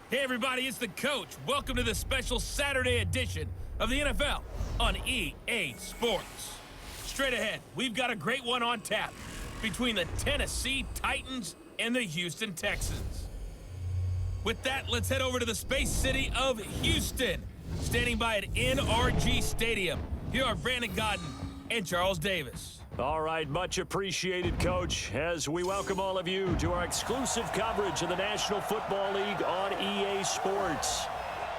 Hey everybody, it's the coach. Welcome to the special Saturday edition of the NFL on EA Sports. Straight ahead, we've got a great one on tap between the Tennessee Titans and the Houston Texans. With that, let's head over to the space city of Houston. Standing by at NRG Stadium, here are Brandon Godden and Charles Davis. All right, much appreciated, Coach, as we welcome all of you to our exclusive coverage of the National Football League on EA Sports.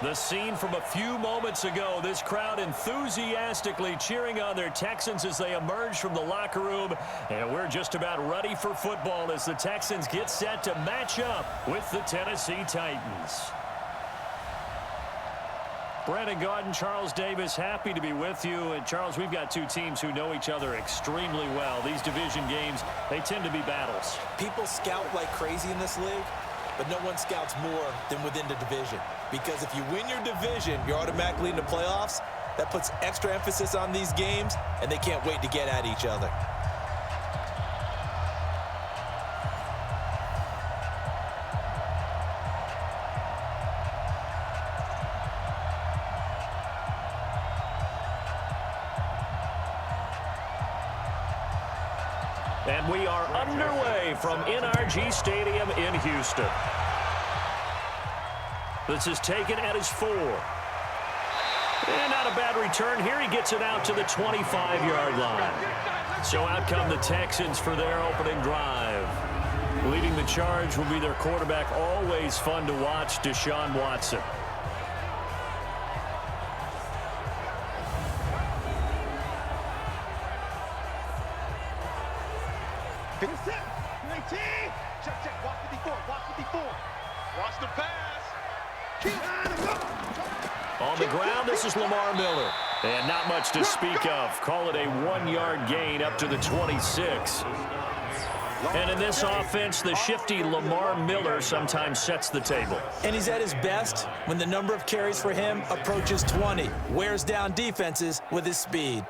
The scene from a few moments ago, this crowd enthusiastically cheering on their Texans as they emerge from the locker room, and we're just about ready for football as the Texans get set to match up with the Tennessee Titans. Brandon Godden, Charles Davis, happy to be with you. And Charles, we've got two teams who know each other extremely well. These division games, they tend to be battles. People scout like crazy in this league, but no one scouts more than within the division. Because if you win your division, you're automatically in the playoffs. That puts extra emphasis on these games, and they can't wait to get at each other. And we are underway from NRG Stadium in Houston. This is taken at his 4. And not a bad return here. He gets it out to the 25-yard line. So out come the Texans for their opening drive. Leading the charge will be their quarterback. Always fun to watch, Deshaun Watson. Watch the pass. On the ground, this is Lamar Miller. And not much to speak of. Call it a 1-yard gain up to the 26. And in this offense, the shifty Lamar Miller sometimes sets the table. And he's at his best when the number of carries for him approaches 20. Wears down defenses with his speed.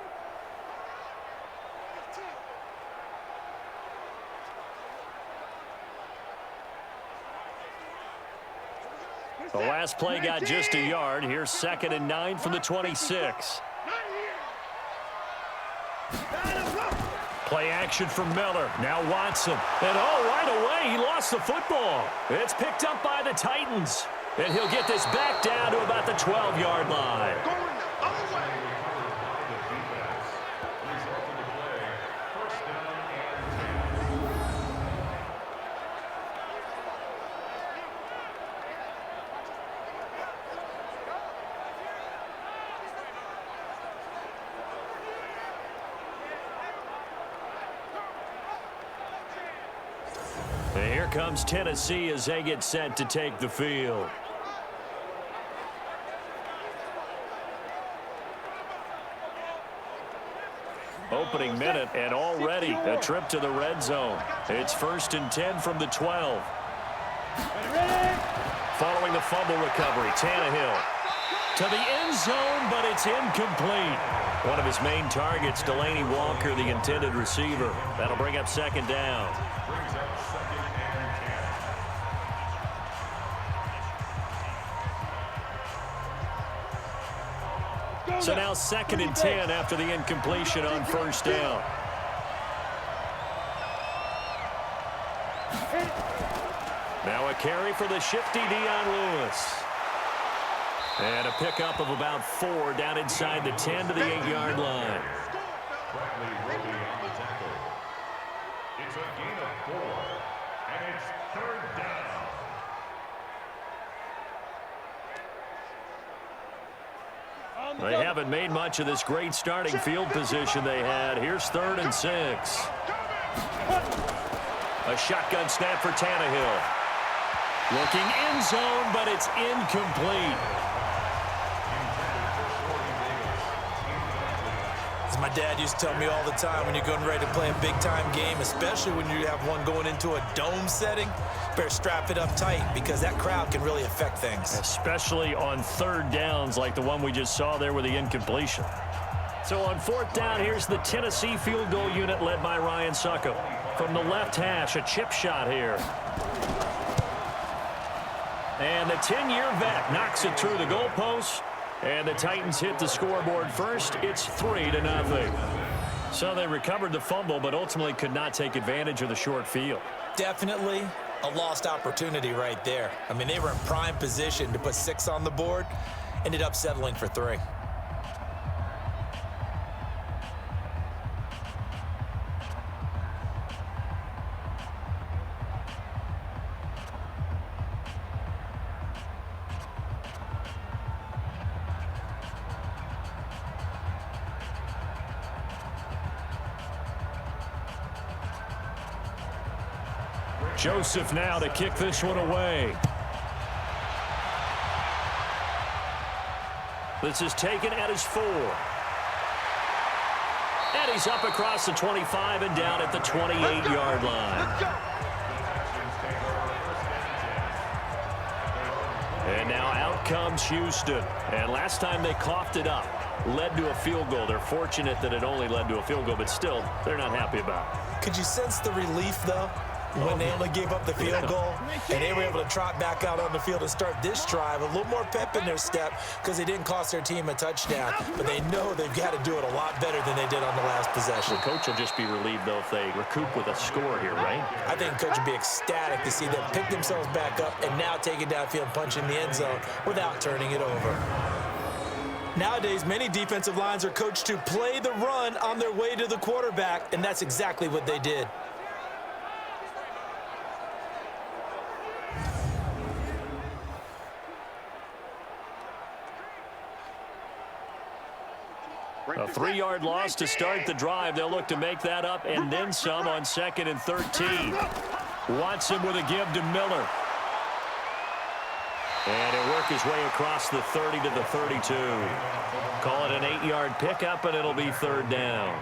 The last play got just a yard. Here's 2nd and 9 from the 26. Play action from Miller. Now Watson. And right away, he lost the football. It's picked up by the Titans. And he'll get this back down to about the 12-yard line. And here comes Tennessee as they get set to take the field. Opening minute, and already a trip to the red zone. It's 1st and 10 from the 12. Following the fumble recovery, Tannehill to the end zone, but it's incomplete. One of his main targets, Delaney Walker, the intended receiver. That'll bring up 2nd down. So now 2nd and 10 after the incompletion on 1st down. Now a carry for the shifty Dion Lewis. And a pickup of about 4 down inside the 10 to the 8-yard line. It's a gain of 4, and it's 3rd down. They haven't made much of this great starting field position they had. Here's 3rd and 6. A shotgun snap for Tannehill. Looking end zone, but it's incomplete. As my dad used to tell me all the time, when you're getting ready to play a big-time game, especially when you have one going into a dome setting, better strap it up tight because that crowd can really affect things. Especially on 3rd downs like the one we just saw there with the incompletion. So on 4th down, here's the Tennessee field goal unit led by Ryan Succo. From the left hash, a chip shot here. And the 10-year vet knocks it through the goalpost. And the Titans hit the scoreboard first. It's 3-0. So they recovered the fumble, but ultimately could not take advantage of the short field. Definitely a lost opportunity right there. I mean, they were in prime position to put 6 on the board. Ended up settling for 3. Joseph now to kick this one away. This is taken at his 4. And he's up across the 25 and down at the 28-yard line. And now out comes Houston. And last time they coughed it up, led to a field goal. They're fortunate that it only led to a field goal, but still, they're not happy about it. Could you sense the relief, though, when they only gave up the field goal and they were able to trot back out on the field and start this drive? A little more pep in their step because they didn't cost their team a touchdown, but they know they've got to do it a lot better than they did on the last possession. The coach will just be relieved, though, if they recoup with a score here, right? I think the coach would be ecstatic to see them pick themselves back up and now take it downfield and punch in the end zone without turning it over. Nowadays, many defensive lines are coached to play the run on their way to the quarterback, and that's exactly what they did. A 3-yard loss to start the drive. They'll look to make that up and then some on 2nd and 13. Watson with a give to Miller. And he'll work his way across the 30 to the 32. Call it an 8-yard pickup, and it'll be 3rd down.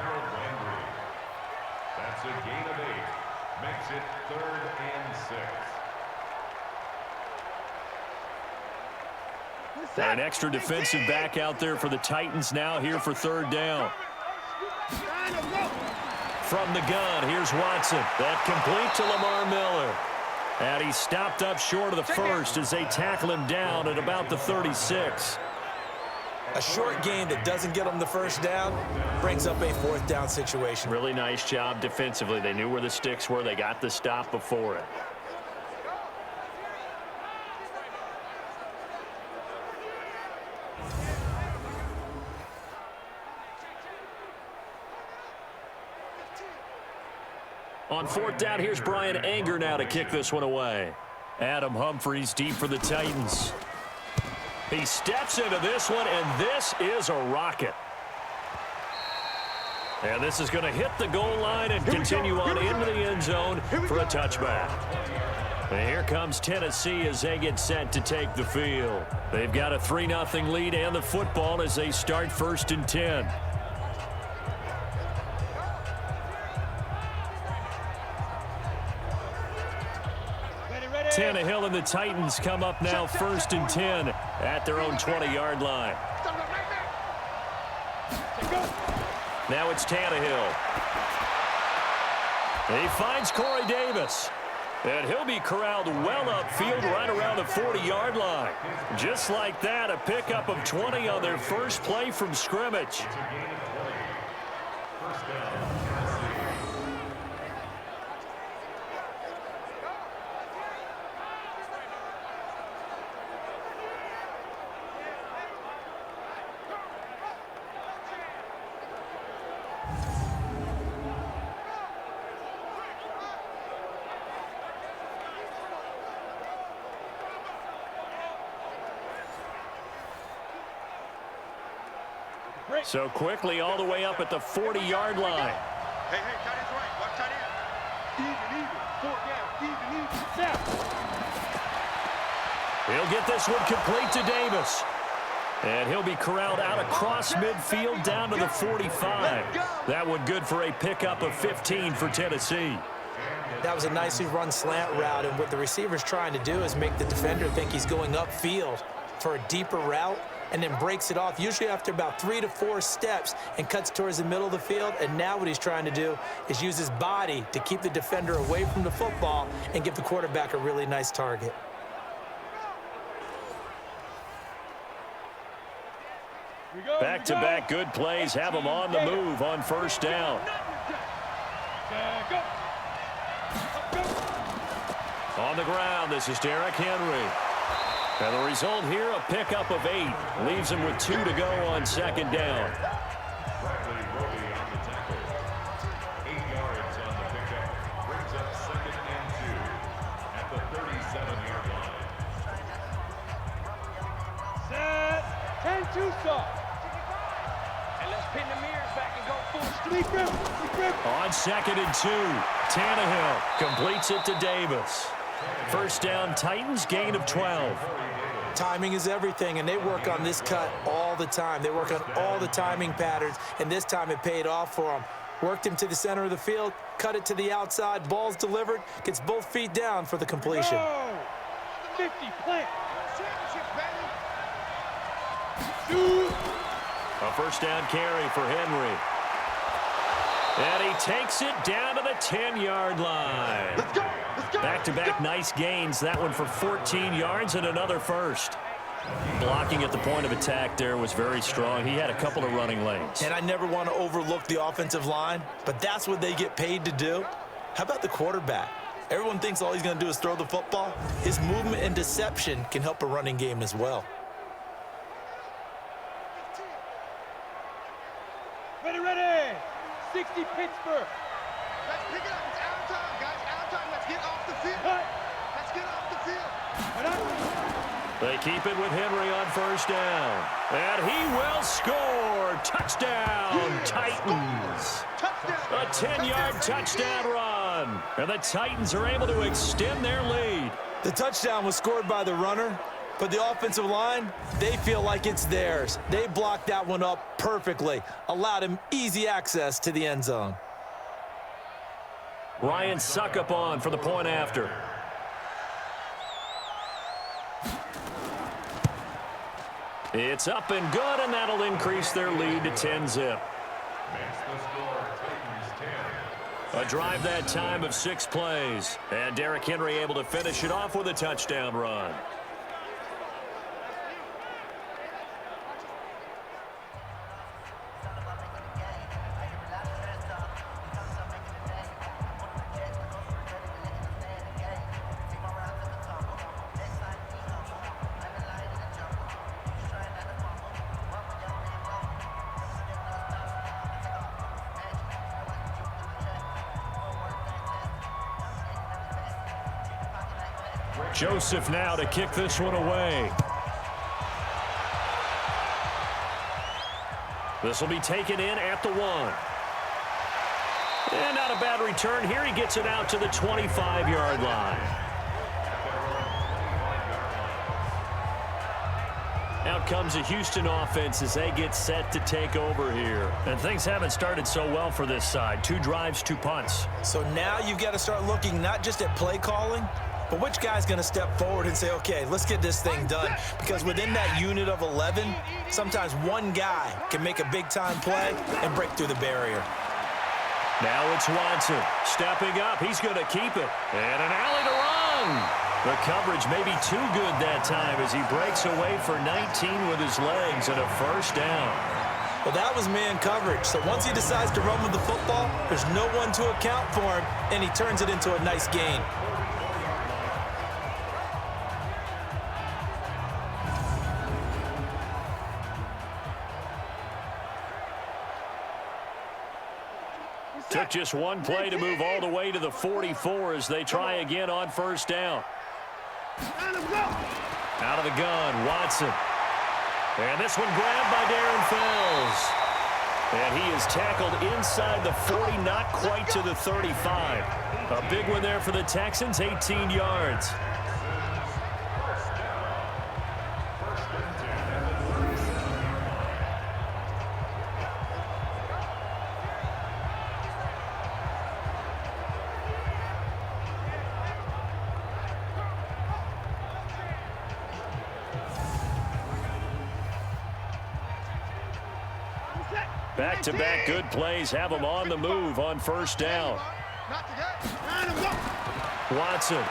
That's a gain of 8. Makes it 3rd and 6. An extra defensive back out there for the Titans now here for 3rd down. From the gun, here's Watson. That complete to Lamar Miller. And he's stopped up short of the first as they tackle him down at about the 36. A short game that doesn't get them the first down brings up a 4th down situation. Really nice job defensively. They knew where the sticks were. They got the stop before it. On 4th down, here's Brian Anger now to kick this one away. Adam Humphries deep for the Titans. He steps into this one, and this is a rocket. And this is going to hit the goal line and continue on into the end zone for a touchback. And here comes Tennessee as they get set to take the field. They've got a 3-0 lead and the football as they start 1st and 10. Tannehill and the Titans come up now 1st and 10 at their own 20-yard line. Now it's Tannehill. He finds Corey Davis. And he'll be corralled well upfield right around the 40-yard line. Just like that, a pickup of 20 on their first play from scrimmage. So quickly all the way up at the 40-yard line. Hey, tight end's right. Watch tight end. Even. 4 down. Even. Snap. He'll get this one complete to Davis. And he'll be corralled out across midfield down to the 45. That one good for a pickup of 15 for Tennessee. That was a nicely run slant route, and what the receiver's trying to do is make the defender think he's going upfield for a deeper route, and then breaks it off, usually after about 3 to 4 steps, and cuts towards the middle of the field. And now what he's trying to do is use his body to keep the defender away from the football and give the quarterback a really nice target. Back-to-back good plays have them on the move on first down. On the ground, this is Derrick Henry. And the result here, a pickup of 8. Leaves him with 2 to go on second down. And let's pin the mirrors back and go full. On second and 2, Tannehill completes it to Davis. First down, Titans, gain of 12. Timing is everything, and they work on this cut all the time. They work on all the timing patterns, and this time it paid off for them. Worked him to the center of the field, cut it to the outside, ball's delivered, gets both feet down for the completion. 50, plant. A first down carry for Henry. And he takes it down to the 10-yard line. Let's go. Let's go. Back-to-back nice gains. That one for 14 yards and another first. Blocking at the point of attack there was very strong. He had a couple of running lanes. And I never want to overlook the offensive line, but that's what they get paid to do. How about the quarterback? Everyone thinks all he's going to do is throw the football. His movement and deception can help a running game as well. Ready. 60 Pittsburgh. Let's pick it up. It's out of time, guys. Out of time. Let's get off the field. Let's get off the field. They keep it with Henry on first down. And he will score. Touchdown, Titans. Touchdown. A 10-yard touchdown run. And the Titans are able to extend their lead. The touchdown was scored by the runner, but the offensive line, they feel like it's theirs. They blocked that one up perfectly, allowed him easy access to the end zone. Ryan Suckup on for the point after. It's up and good, and that'll increase their lead to 10-zip. A drive that time of 6 plays. And Derrick Henry able to finish it off with a touchdown run. Joseph now to kick this one away. This will be taken in at the 1. And not a bad return here. He gets it out to the 25-yard line. Out comes the Houston offense as they get set to take over here. And things haven't started so well for this side. 2 drives, 2 punts. So now you've got to start looking not just at play calling, but which guy's going to step forward and say, okay, let's get this thing done? Because within that unit of 11, sometimes one guy can make a big-time play and break through the barrier. Now it's Watson stepping up. He's going to keep it. And an alley to run. The coverage may be too good that time as he breaks away for 19 with his legs and a first down. Well, that was man coverage. So once he decides to run with the football, there's no one to account for him, and he turns it into a nice gain. Took just one play to move all the way to the 44 as they try again on first down. Out of the gun, Watson. And this one grabbed by Darren Fells. And he is tackled inside the 40, not quite to the 35. A big one there for the Texans, 18 yards. Back-to-back good plays have them on the move on first down. Watson.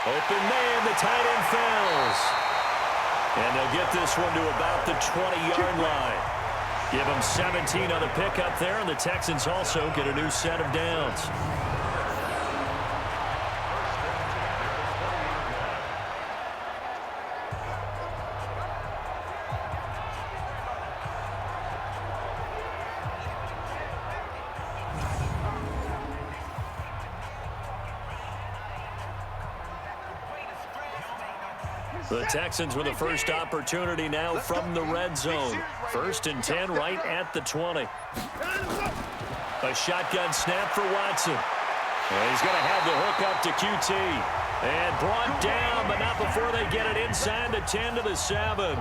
Open man, the tight end Fells. And they'll get this one to about the 20-yard line. Give them 17 on the pickup there, and the Texans also get a new set of downs. The Texans with the first opportunity now from the red zone. 1st and 10 right at the 20. A shotgun snap for Watson. And he's going to have the hook up to QT. And brought down, but not before they get it inside the 10 to the 7.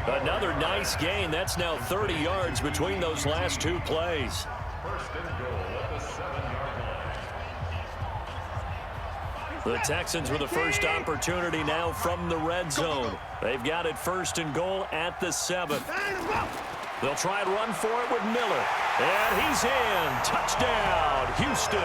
Another nice gain. That's now 30 yards between those last two plays. First and goal at the 7-yard line. The Texans with the first opportunity now from the red zone. They've got it 1st and goal at the 7. They'll try and run for it with Miller. And he's in. Touchdown, Houston.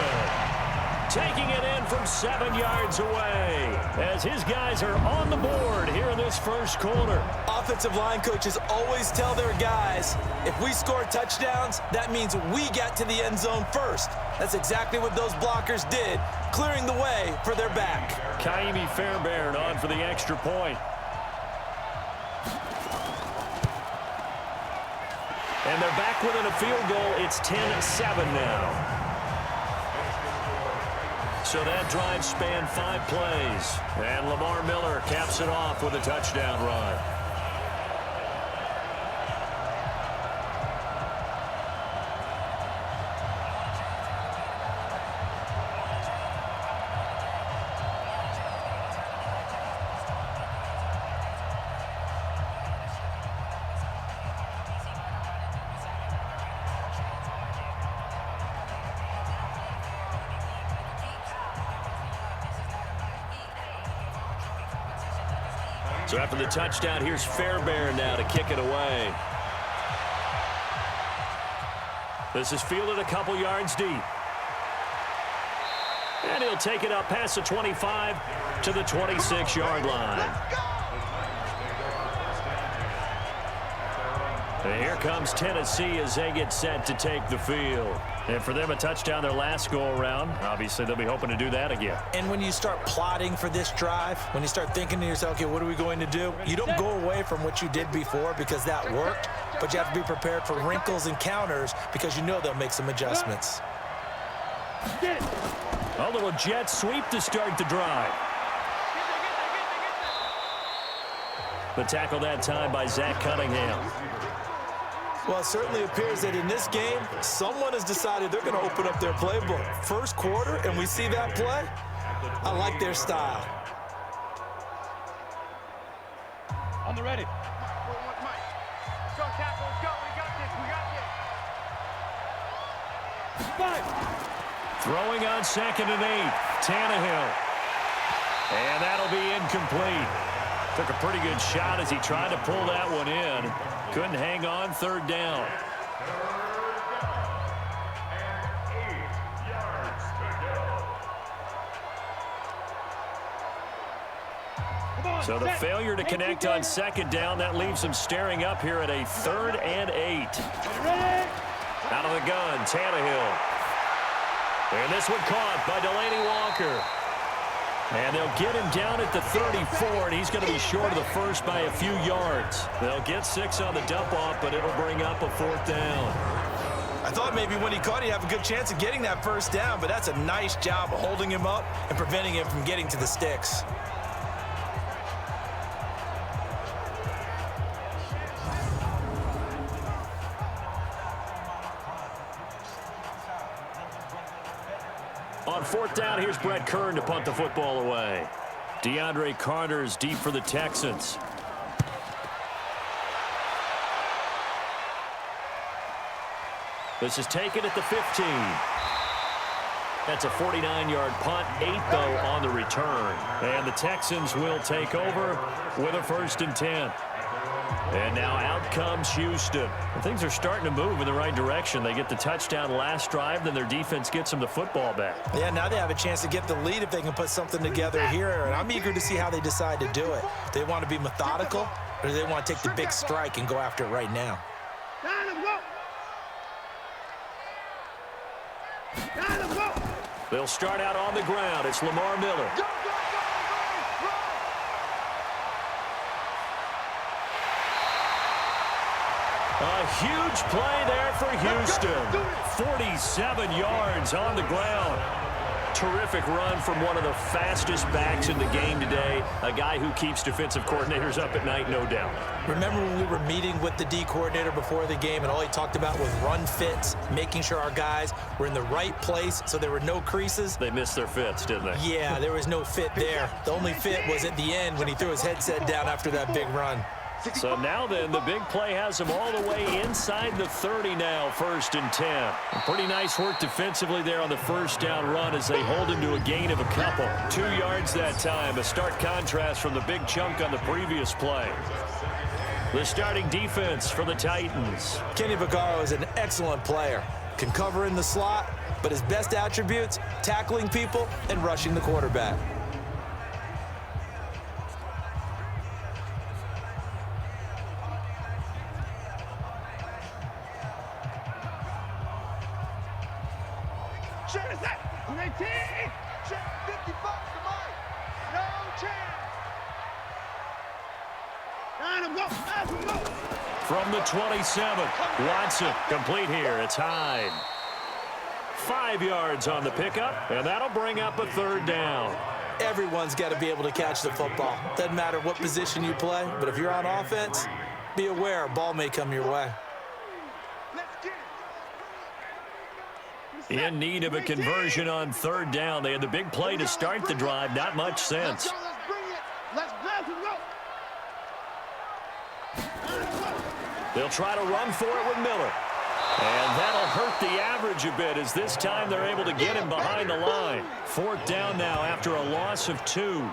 Taking it in from 7 yards away as his guys are on the board here in this first quarter. Offensive line coaches always tell their guys, if we score touchdowns, that means we get to the end zone first. That's exactly what those blockers did, clearing the way for their back. Kaimi Fairbairn on for the extra point. And they're back within a field goal. It's 10-7 now. So that drive spanned 5 plays. And Lamar Miller caps it off with a touchdown run. So after the touchdown, here's Fairbairn now to kick it away. This is fielded a couple yards deep. And he'll take it up past the 25 to the 26-yard line. And here comes Tennessee as they get set to take the field. And for them, a touchdown their last go-around. Obviously, they'll be hoping to do that again. And when you start plotting for this drive, when you start thinking to yourself, okay, what are we going to do? You don't go away from what you did before because that worked, but you have to be prepared for wrinkles and counters because you know they'll make some adjustments. A little jet sweep to start the drive. The tackle that time by Zach Cunningham. Well, it certainly appears that in this game, someone has decided they're going to open up their playbook. First quarter, and we see that play. I like their style. On the ready. Mike. Let's go, tackle. Let's go. We got this. We got this. 5. Throwing on 2nd and 8. Tannehill. And that'll be incomplete. Took a pretty good shot as he tried to pull that one in. Couldn't hang on. 3rd down. So the failure to connect on 2nd down, that leaves them staring up here at a 3rd and 8. Out of the gun, Tannehill. And this one caught by Delaney Walker. And they'll get him down at the 34, and he's going to be short of the first by a few yards. They'll get 6 on the dump-off, but it'll bring up a 4th down. I thought maybe when he caught, he'd have a good chance of getting that 1st down, but that's a nice job of holding him up and preventing him from getting to the sticks. On 4th down, here's Brett Kern to punt the football away. DeAndre Carter's deep for the Texans. This is taken at the 15. That's a 49-yard punt, 8 though on the return. And the Texans will take over with a 1st and 10. And now out comes Houston. Things are starting to move in the right direction. They get the touchdown last drive, then their defense gets them the football back. Yeah, now they have a chance to get the lead if they can put something together here, and I'm eager to see how they decide to do it. They want to be methodical, or do they want to take the big strike and go after it right now? They'll start out on the ground. It's Lamar Miller. A huge play there for Houston. 47 yards on the ground. Terrific run from one of the fastest backs in the game today. A guy who keeps defensive coordinators up at night, no doubt. Remember when we were meeting with the D coordinator before the game and all he talked about was run fits, making sure our guys were in the right place so there were no creases? They missed their fits, didn't they? Yeah, there was no fit there. The only fit was at the end when he threw his headset down after that big run. So now then, the big play has him all the way inside the 30 now, 1st and 10. Pretty nice work defensively there on the first down run as they hold him to a gain of a couple. 2 yards that time, a stark contrast from the big chunk on the previous play. The starting defense for the Titans. Kenny Vaccaro is an excellent player. Can cover in the slot, but his best attributes, tackling people and rushing the quarterback. From the 27, Watson complete here. It's Hyde. 5 yards on the pickup, and that'll bring up a 3rd down. Everyone's got to be able to catch the football. Doesn't matter what position you play, but if you're on offense, be aware a ball may come your way. In need of a conversion on 3rd down. They had the big play to start the drive. Not much sense. They'll try to run for it with Miller. And that'll hurt the average a bit as this time they're able to get him behind the line. 4th down now after a loss of 2.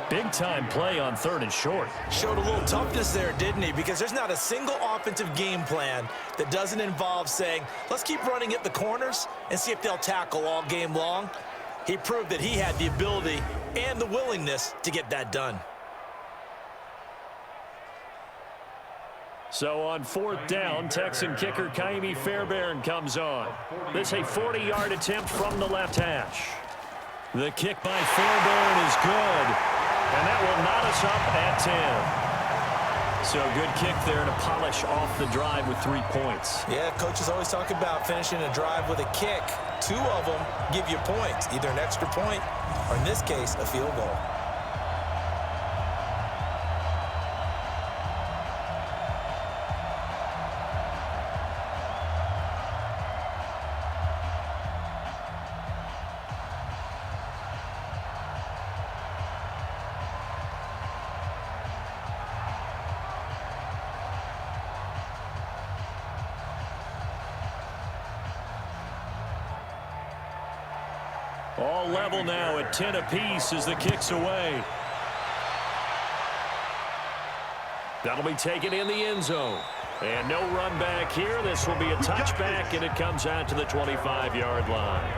Big-time play on 3rd and short. Showed a little toughness there, didn't he? Because there's not a single offensive game plan that doesn't involve saying, let's keep running at the corners and see if they'll tackle all game long. He proved that he had the ability and the willingness to get that done. So on 4th down, Texan kicker Kaimi Fairbairn comes on. This a 40-yard attempt from the left hash. The kick by Fairbairn is good, and that will knot us up at 10. So good kick there to polish off the drive with 3 points. Yeah, coaches always talk about finishing a drive with a kick. 2 of them give you points, either an extra point or, in this case, a field goal. All level now at 10 apiece as the kick's away. That'll be taken in the end zone. And no run back here. This will be a touchback, and it comes out to the 25-yard line.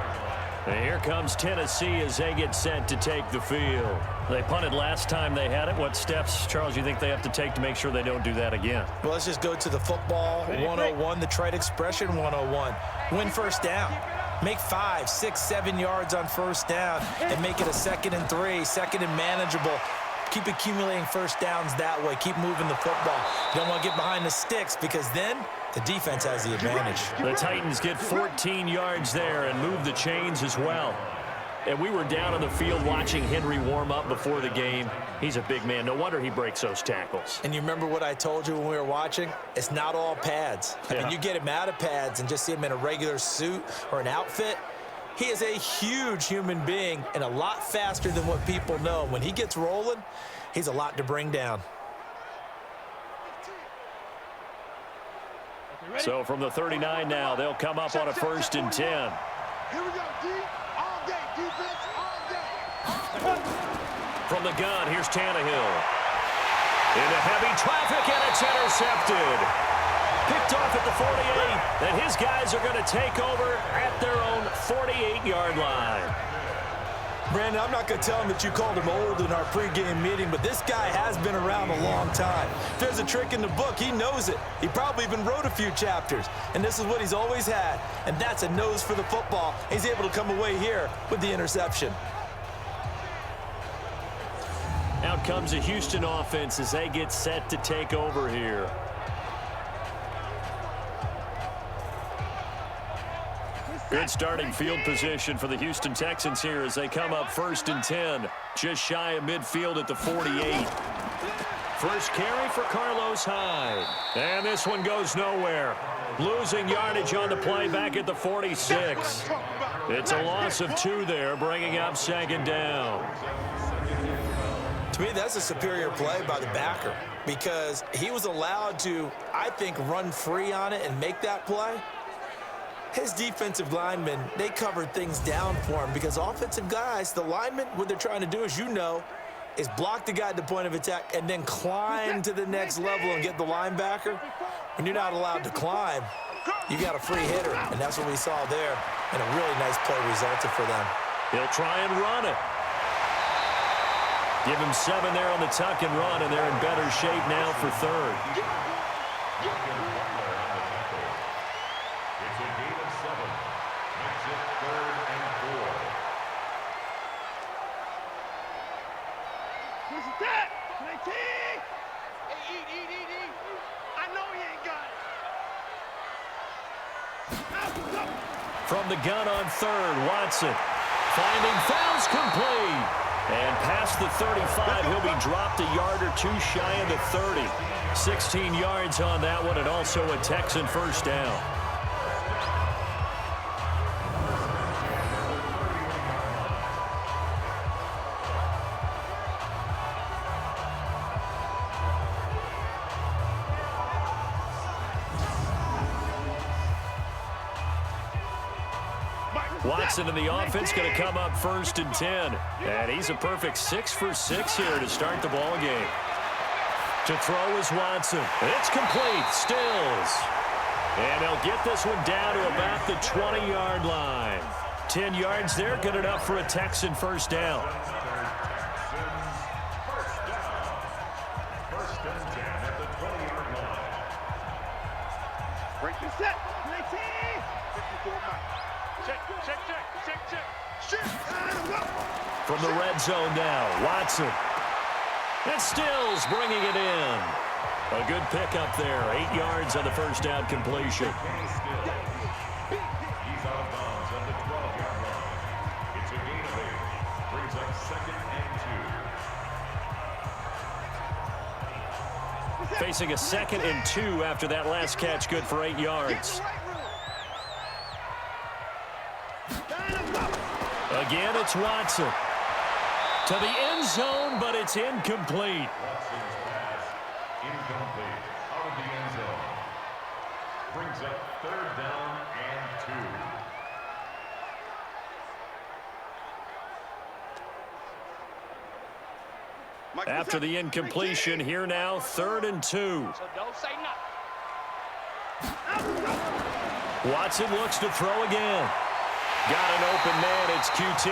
And here comes Tennessee as they get set to take the field. They punted last time they had it. What steps, Charles, you think they have to take to make sure they don't do that again? Well, let's just go to the football 101, the trite expression 101. Win 1st down. Make 5, 6, 7 yards on 1st down and make it a 2nd and 3, 2nd and manageable. Keep accumulating 1st downs that way. Keep moving the football. You don't want to get behind the sticks because then the defense has the advantage. The Titans get 14 yards there and move the chains as well. And we were down on the field watching Henry warm up before the game. He's a big man. No wonder he breaks those tackles. And you remember what I told you when we were watching? It's not all pads. I mean, you get him out of pads and just see him in a regular suit or an outfit. He is a huge human being and a lot faster than what people know. When he gets rolling, he's a lot to bring down. So from the 39 now, they'll come up on a 1st and 10. Here we go, D. All day, defense, all day. From the gun, here's Tannehill. Into heavy traffic, and it's intercepted. Picked off at the 48, and his guys are going to take over at their own 48-yard line. Brandon, I'm not going to tell him that you called him old in our pregame meeting, but this guy has been around a long time. If there's a trick in the book, he knows it. He probably even wrote a few chapters, and this is what he's always had, and that's a nose for the football. He's able to come away here with the interception. Out comes a Houston offense as they get set to take over here. Good starting field position for the Houston Texans here as they come up 1st and 10. Just shy of midfield at the 48. First carry for Carlos Hyde. And this one goes nowhere. Losing yardage on the play back at the 46. It's a loss of 2 there, bringing up 2nd down. To me, that's a superior play by the backer because he was allowed to, I think, run free on it and make that play. His defensive linemen, they covered things down for him because offensive guys, the linemen, what they're trying to do, as you know, is block the guy at the point of attack and then climb to the next level and get the linebacker. When you're not allowed to climb, you got a free hitter, and that's what we saw there, and a really nice play resulted for them. He'll try and run it. Give him 7 there on the tuck and run, and they're in better shape now for 3rd. It's a gain of 7. Makes it 3rd and 4. Where's that? 19! Hey, eat. I know he ain't got it. From the gun on 3rd, Watson. Finding fouls complete. And past the 35, he'll be dropped a yard or 2 shy of the 30. 16 yards on that one, and also a Texan first down. Watson in the offense going to come up 1st and 10. And he's a perfect 6 for 6 here to start the ball game. To throw is Watson. It's complete. Stills. And they'll get this one down to about the 20-yard line. 10 yards there, good enough for a Texan first down. First and 10 at the 20-yard line. Break the set. 19! 54 Mike. Check. Shoot! From the red zone now, Watson. And Stills bringing it in. A good pickup there. 8 yards on the first down completion. He's out of bounds at the 12-yard line. It's a gain of 8. Brings up 2nd and 2. Facing a 2nd and 2 after that last catch, good for 8 yards. Again, it's Watson. To the end zone, but it's incomplete. Watson's pass incomplete. Out of the end zone. Brings up 3rd down and 2. After the incompletion, here now, 3rd and 2. So don't say nothing. Watson looks to throw again. Got an open man, it's QT.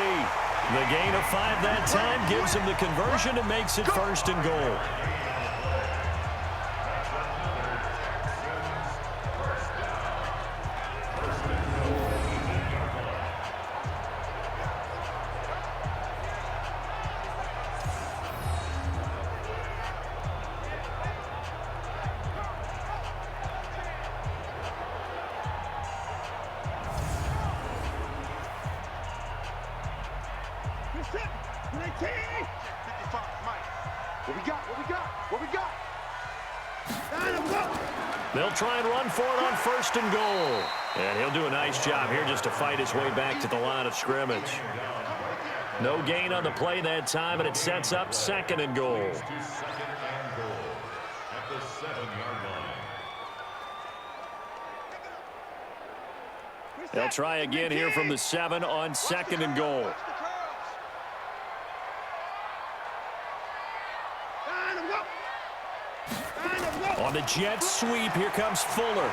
The gain of 5 that time gives him the conversion and makes it 1st and goal. They'll try and run for it on 1st and goal. And he'll do a nice job here just to fight his way back to the line of scrimmage. No gain on the play that time, and it sets up 2nd and goal. To 2nd and goal at the 7-yard line. They'll try again here from the 7 on 2nd and goal. On the jet sweep, here comes Fuller.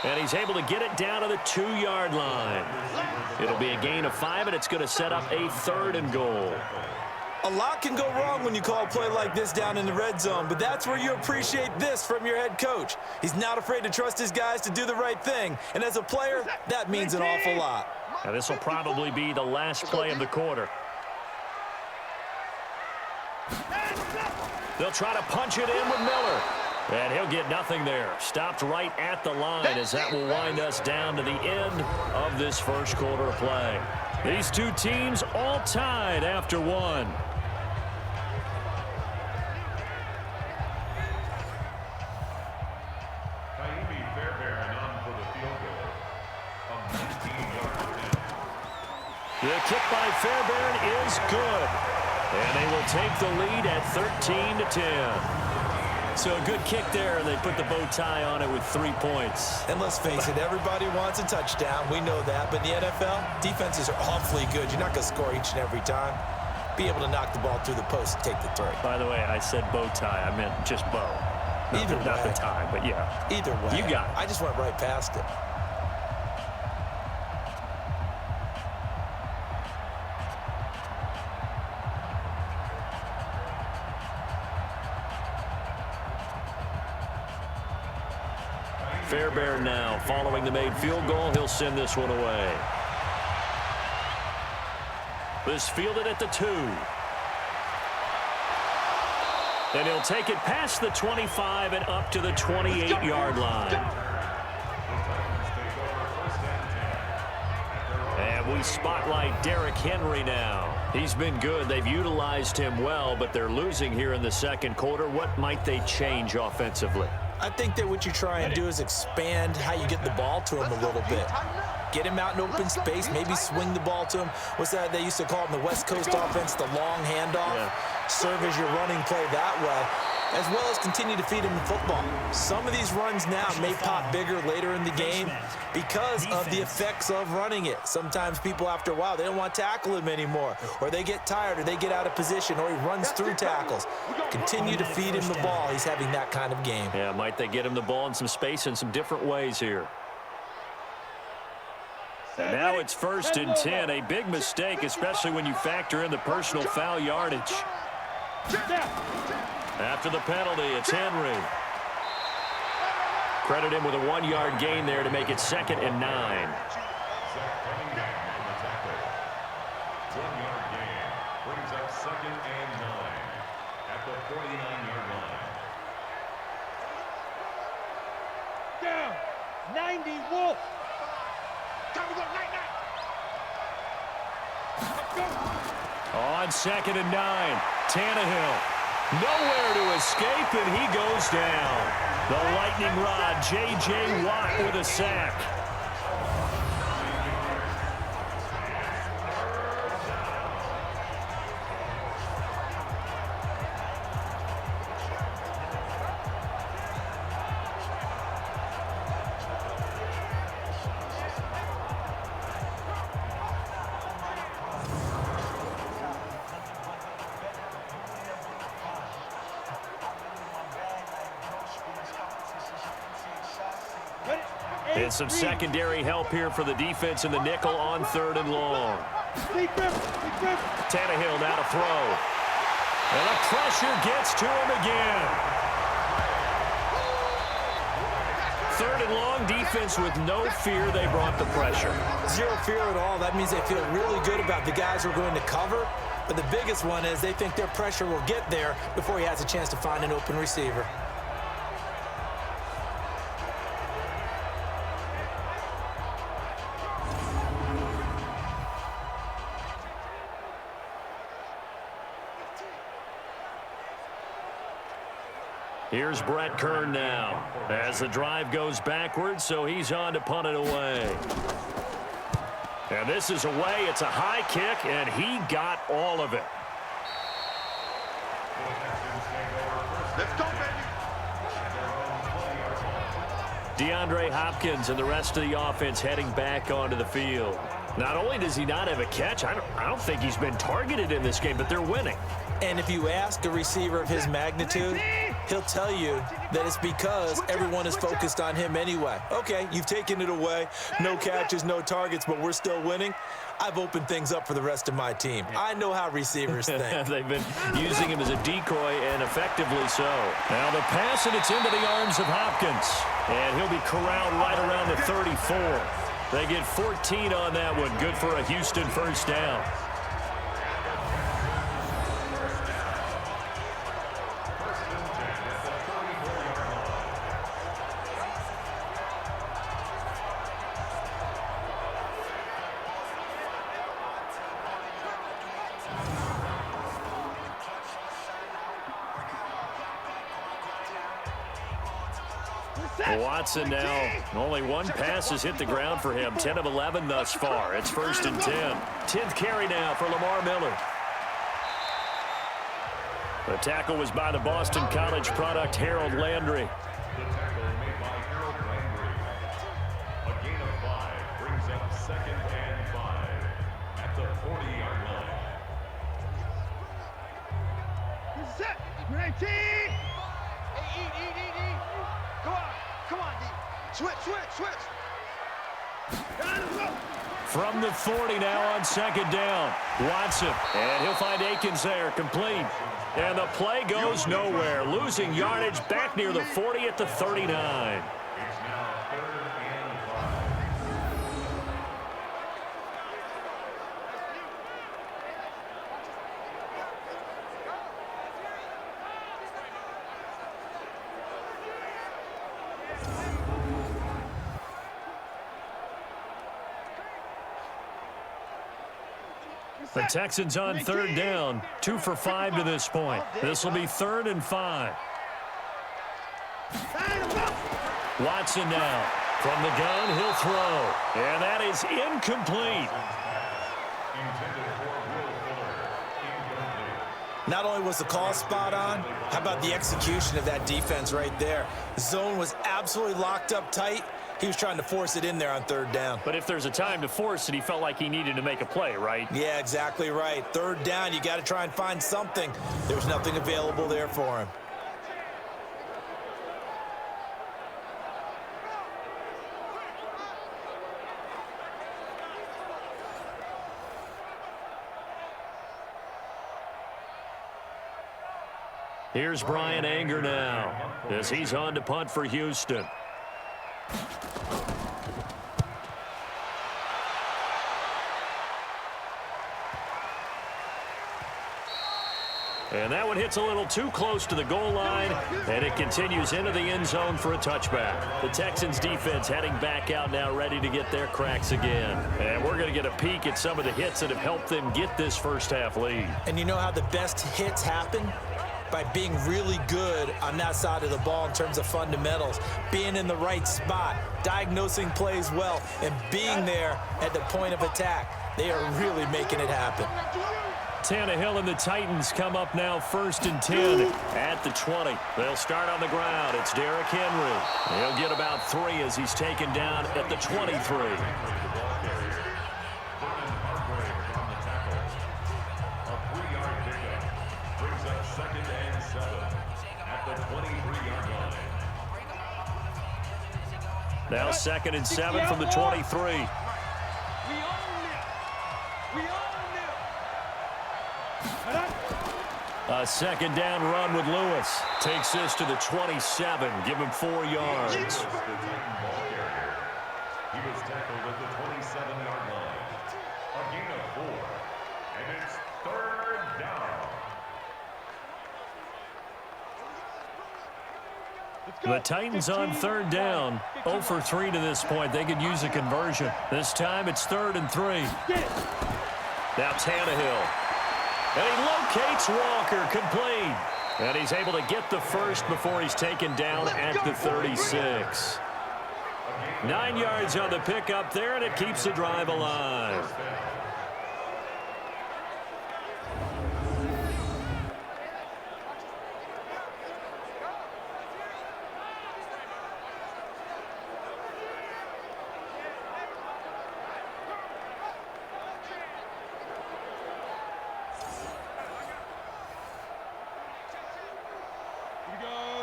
And he's able to get it down to the 2-yard line. It'll be a gain of 5, and it's going to set up a 3rd and goal. A lot can go wrong when you call a play like this down in the red zone, but that's where you appreciate this from your head coach. He's not afraid to trust his guys to do the right thing, and as a player, that means an awful lot. Now this will probably be the last play of the quarter. They'll try to punch it in with Miller. And he'll get nothing there. Stopped right at the line as that will wind us down to the end of this first quarter of play. These two teams all tied after 1. The kick by Fairbairn is good. And they will take the lead at 13-10. So a good kick there, and they put the bow tie on it with 3 points. And let's face it, everybody wants a touchdown. We know that. But in the NFL, defenses are awfully good. You're not going to score each and every time. Be able to knock the ball through the post and take the 3. By the way, I said bow tie. I meant just bow. Either way. Not the tie, but yeah. Either way. You got it. I just went right past it. Fairbairn now, following the made field goal, he'll send this one away. This fielded at the 2. And he'll take it past the 25 and up to the 28-yard line. And we spotlight Derrick Henry now. He's been good. They've utilized him well, but they're losing here in the second quarter. What might they change offensively? I think that what you try and do is expand how you get the ball to him a little bit. Get him out in open space, maybe swing the ball to him. What's that they used to call it in the West Coast offense, the long handoff? Yeah. Serve as your running play that way, as well as continue to feed him the football. Some of these runs now may pop bigger later in the game because of the effects of running it. Sometimes people, after a while, they don't want to tackle him anymore, or they get tired, or they get out of position, or he runs through tackles. Continue to feed him the ball. He's having that kind of game. Yeah, might they get him the ball in some space in some different ways here. And now it's 1st and 10. A big mistake, especially when you factor in the personal foul yardage. After the penalty, it's Henry. Credit him with a 1-yard gain there to make it 2nd and 9. 1-yard gain brings up 2nd and 9 at the 49-yard line. Down. 90 Wolf. On 2nd and 9, Tannehill. Nowhere to escape, and he goes down. The lightning rod, J.J. Watt with a sack. And some secondary help here for the defense in the nickel on 3rd and long. Tannehill now to throw. And the pressure gets to him again. 3rd and long, defense with no fear. They brought the pressure. Zero fear at all. That means they feel really good about the guys who are going to cover. But the biggest one is they think their pressure will get there before he has a chance to find an open receiver. Here's Brett Kern now as the drive goes backwards, so he's on to punt it away. And this is away. It's a high kick, and he got all of it. Let's go, baby. DeAndre Hopkins and the rest of the offense heading back onto the field. Not only does he not have a catch, I don't think he's been targeted in this game, but they're winning. And if you ask a receiver of his magnitude, he'll tell you that it's because everyone is focused on him anyway. Okay, you've taken it away. No catches, no targets, but we're still winning. I've opened things up for the rest of my team. I know how receivers think. They've been using him as a decoy, and effectively so. Now the pass, and it's into the arms of Hopkins. And he'll be corralled right around the 34. They get 14 on that one. Good for a Houston first down. Watson now, only one pass has hit the ground for him. 10 of 11 thus far. It's 1st and 10. 10th carry now for Lamar Miller. The tackle was by the Boston College product, Harold Landry. The tackle made by Harold Landry. A gain of 5 brings up 2nd and 5 at the 40-yard line. Set. Ready. Hey, eat. Come on, D. Switch. From the 40 now on 2nd down. Watson, and he'll find Akins there, complete. And the play goes nowhere. Losing yardage back near the 40 at the 39. It's now 3rd and 5. The Texans on 3rd down. 2 for 5 to this point. This will be 3rd and 5. Watson now. From the gun, he'll throw. And that is incomplete. Not only was the call spot on, how about the execution of that defense right there? The zone was absolutely locked up tight. He was trying to force it in there on 3rd down. But if there's a time to force it, he felt like he needed to make a play, right? Yeah, exactly right. 3rd down, you got to try and find something. There's nothing available there for him. Here's Brian Anger now as he's on to punt for Houston. And that one hits a little too close to the goal line, and it continues into the end zone for a touchback. The Texans defense heading back out now, ready to get their cracks again. And we're going to get a peek at some of the hits that have helped them get this first half lead. And you know how the best hits happen? By being really good on that side of the ball in terms of fundamentals, being in the right spot, diagnosing plays well, and being there at the point of attack. They are really making it happen. Tannehill and the Titans come up now 1st and 10 at the 20. They'll start on the ground. It's Derrick Henry. He'll get about 3 as he's taken down at the 23. Now 2nd and 7 from the 23. A 2nd down run with Lewis. Takes this to the 27. Give him 4 yards. He was tackled at the 27-yard line. A gain of 4. And it's 3rd down. The Titans on 3rd down. 0 for 3 to this point. They could use a conversion. This time it's 3rd and 3. Now Tannehill. And he locates Walker, complete. And he's able to get the first before he's taken down at the 36. 9 yards on the pickup there, and it keeps the drive alive.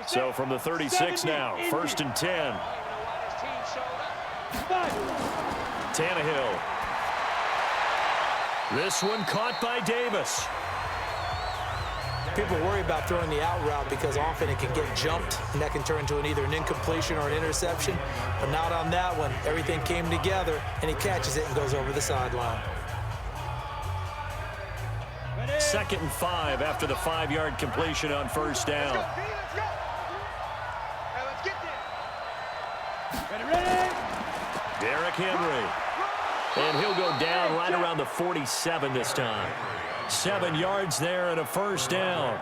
So from the 36 now, 1st and 10. Tannehill. This one caught by Davis. People worry about throwing the out route because often it can get jumped, and that can turn into either an incompletion or an interception. But not on that one. Everything came together, and he catches it and goes over the sideline. 2nd and 5 after the 5-yard completion on 1st down. Derrick Henry. And he'll go down right around the 47 this time. 7 yards there and a 1st down.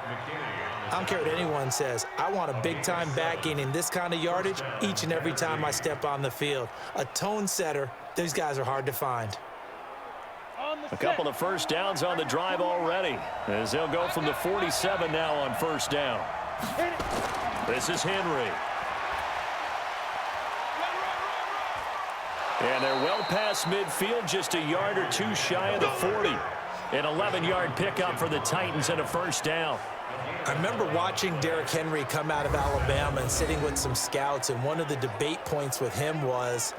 I don't care what anyone says. I want a big-time back gaining this kind of yardage each and every time I step on the field. A tone setter, these guys are hard to find. A couple of 1st downs on the drive already, as they'll go from the 47 now on 1st down. This is Henry. And they're well past midfield, just a yard or two shy of the 40. An 11-yard pickup for the Titans and a 1st down. I remember watching Derrick Henry come out of Alabama and sitting with some scouts, and one of the debate points with him was,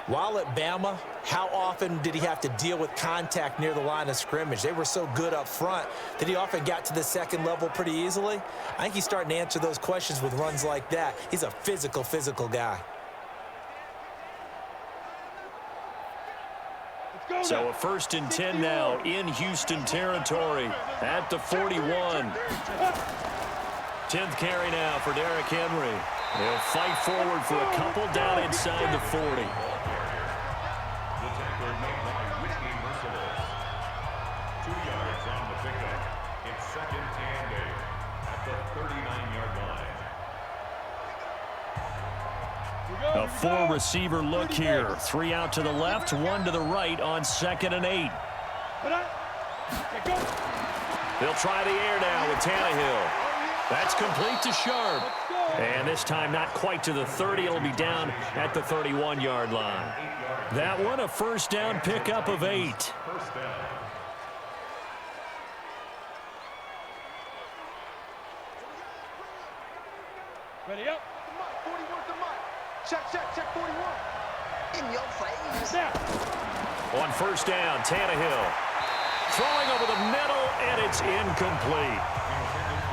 while at Bama, how often did he have to deal with contact near the line of scrimmage? They were so good up front that he often got to the second level pretty easily. I think he's starting to answer those questions with runs like that. He's a physical guy. So a 1st and 10 now in Houston territory at the 41. 10th carry now for Derrick Henry. He'll fight forward for a couple down inside the 40. A 4-receiver look here. 3 out to the left, 1 to the right on 2nd and 8. They'll try the air now with Tannehill. That's complete to Sharp. And this time not quite to the 30. It'll be down at the 31-yard line. That one a 1st down pickup of 8. Ready up. 41 to Mike. Check 41. In your face. On 1st down, Tannehill. Throwing over the middle, and it's incomplete.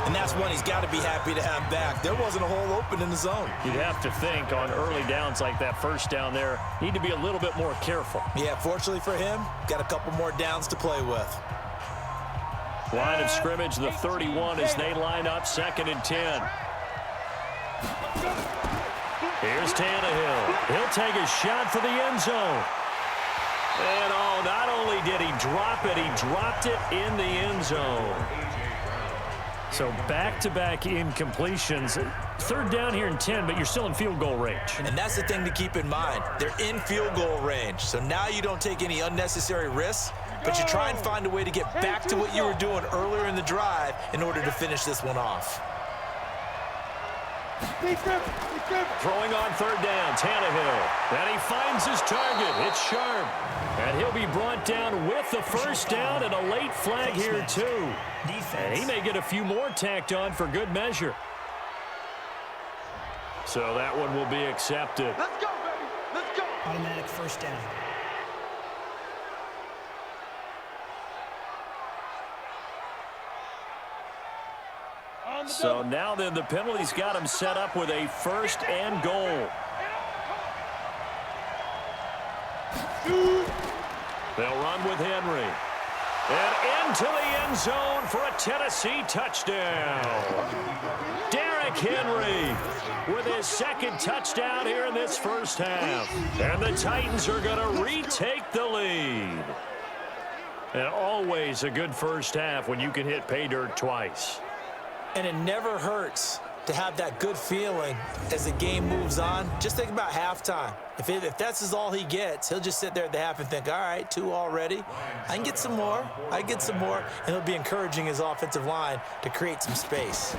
And that's one he's got to be happy to have back. There wasn't a hole open in the zone. You'd have to think on early downs like that 1st down there, need to be a little bit more careful. Yeah, fortunately for him, got a couple more downs to play with. Line of scrimmage, the 31 as they line up 2nd and 10. Here's Tannehill. He'll take a shot for the end zone. And oh, not only did he drop it, he dropped it in the end zone. So back-to-back incompletions. 3rd down here and 10, but you're still in field goal range. And that's the thing to keep in mind. They're in field goal range. So now you don't take any unnecessary risks, but you try and find a way to get back to what you were doing earlier in the drive in order to finish this one off. Throwing on 3rd down, Tannehill. And he finds his target. It's Sharp. And he'll be brought down with the 1st down and a late flag here, too. And he may get a few more tacked on for good measure. So that one will be accepted. Let's go, baby. Let's go. Automatic 1st down. So now then the penalty's got him set up with a 1st and goal. They'll run with Henry. And into the end zone for a Tennessee touchdown. Derrick Henry with his 2nd touchdown here in this 1st half. And the Titans are going to retake the lead. And always a good 1st half when you can hit pay dirt twice. And it never hurts to have that good feeling as the game moves on. Just think about halftime. If that's all he gets, he'll just sit there at the half and think, all right, 2 already. I can get some more. And he'll be encouraging his offensive line to create some space.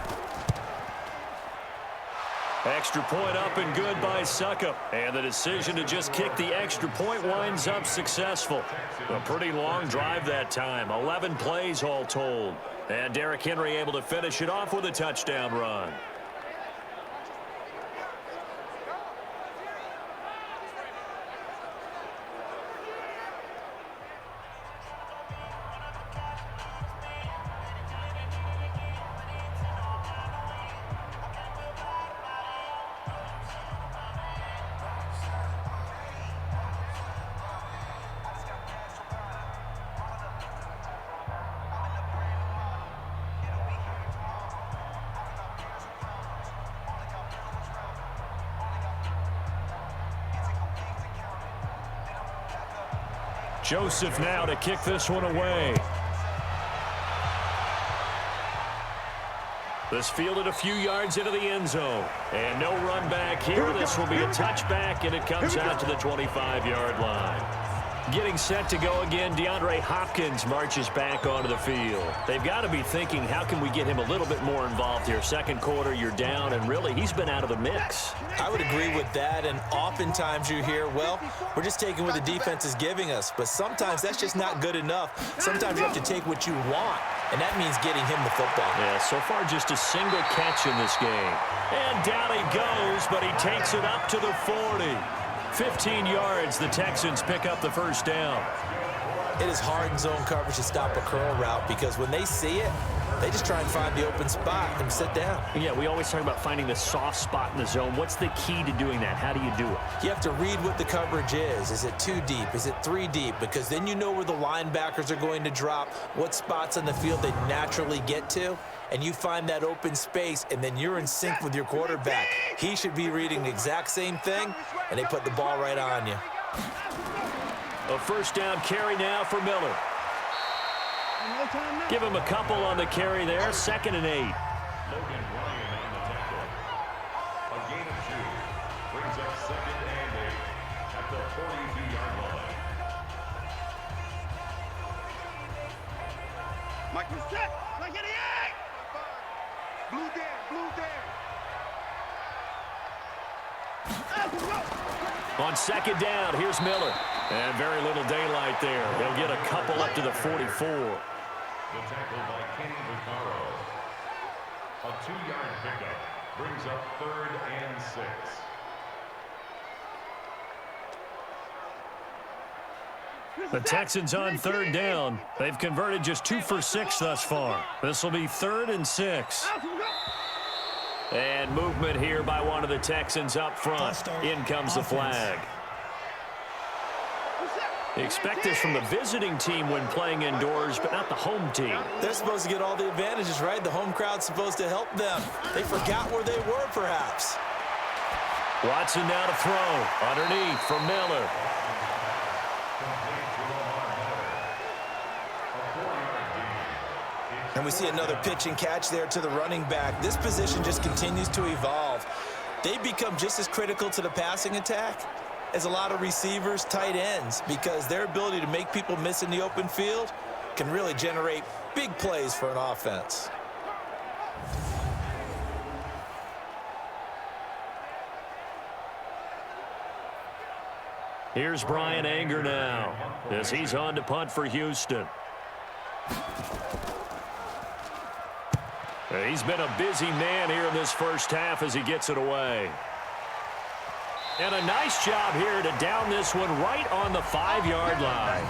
Extra point up and good by Succop. And the decision to just kick the extra point winds up successful. A pretty long drive that time. 11 plays all told. And Derrick Henry able to finish it off with a touchdown run. Joseph now to kick this one away. This fielded a few yards into the end zone. And no run back here. This will be a touchback, and it comes out to the 25-yard line. Getting set to go again, DeAndre Hopkins marches back onto the field. They've got to be thinking, how can we get him a little bit more involved here? Second quarter, you're down, and really, he's been out of the mix. I would agree with that, and oftentimes you hear, well, we're just taking what the defense is giving us, but sometimes that's just not good enough. Sometimes you have to take what you want, and that means getting him the football. Yeah, so far just a single catch in this game. And down he goes, but he takes it up to the 40. 15 yards, the Texans pick up the first down. It is hard in zone coverage to stop a curl route because when they see it, they just try and find the open spot and sit down. Yeah, we always talk about finding the soft spot in the zone. What's the key to doing that? How do you do it? You have to read what the coverage is. Is it 2 deep? Is it 3 deep? Because then you know where the linebackers are going to drop, what spots on the field they naturally get to, and you find that open space, and then you're in sync with your quarterback. He should be reading the exact same thing, and they put the ball right on you. A first down carry now for Miller. Give him a couple on the carry there. 2nd and 8. Logan Ryan on the tackle. A gain of 2 brings up 2nd and 8 at the 42-yard line. Mike, you set. Like it is. Blue down, blue down. On 2nd down, here's Miller. And very little daylight there. He'll get a couple up to the 44. The tackle by Kenny Vaccaro. A 2-yard pickup brings up 3rd and 6. The Texans on 3rd down. They've converted just 2 for 6 thus far. This will be 3rd and 6. And movement here by one of the Texans up front. In comes the flag. Expect this from the visiting team when playing indoors, but not the home team. They're supposed to get all the advantages, right? The home crowd's supposed to help them. They forgot where they were, perhaps. Watson now to throw. Underneath for Miller. And we see another pitch and catch there to the running back. This position just continues to evolve. They become just as critical to the passing attack as a lot of receivers, tight ends, because their ability to make people miss in the open field can really generate big plays for an offense. Here's Brian Anger now as he's on to punt for Houston. He's been a busy man here in this first half as he gets it away. And a nice job here to down this one right on the 5-yard line.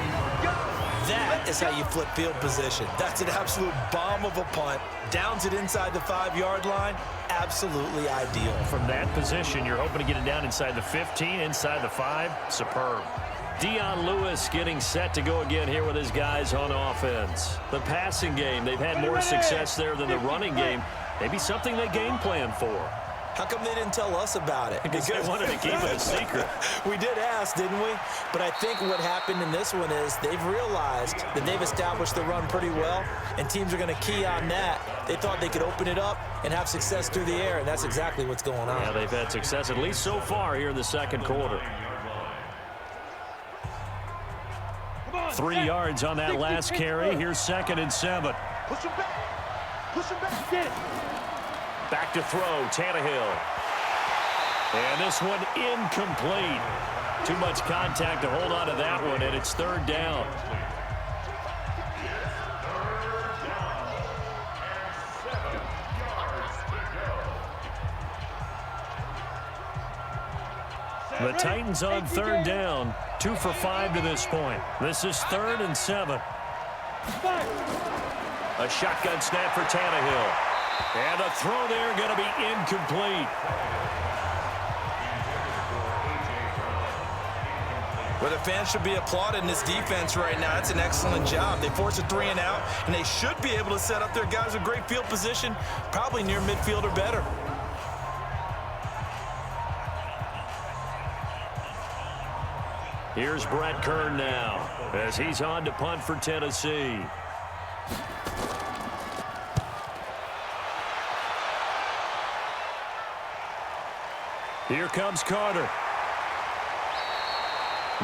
That is how you flip field position. That's an absolute bomb of a punt. Downs it inside the 5-yard line. Absolutely ideal. From that position, you're hoping to get it down inside the 15, inside the 5. Superb. Dion Lewis getting set to go again here with his guys on offense. The passing game, they've had more success there than the running game. Maybe something they game plan for. How come they didn't tell us about it? Because they wanted to keep it a secret. We did ask, didn't we? But I think what happened in this one is they've realized that they've established the run pretty well, and teams are going to key on that. They thought they could open it up and have success through the air, and that's exactly what's going on. Yeah, they've had success, at least so far here in the second quarter. 3 yards on that last carry. Here's 2nd and 7. Push him back. Push him back. Get it. Back to throw, Tannehill. And this one incomplete. Too much contact to hold on to that one, and it's 3rd down. The Titans on 3rd down. 2 for 5 to this point. This is 3rd and 7. A shotgun snap for Tannehill. And a throw there going to be incomplete. Well, the fans should be applauding this defense right now. It's an excellent job. They force a 3 and out, and they should be able to set up their guys with great field position, probably near midfield or better. Here's Brett Kern now as he's on to punt for Tennessee. Here comes Carter.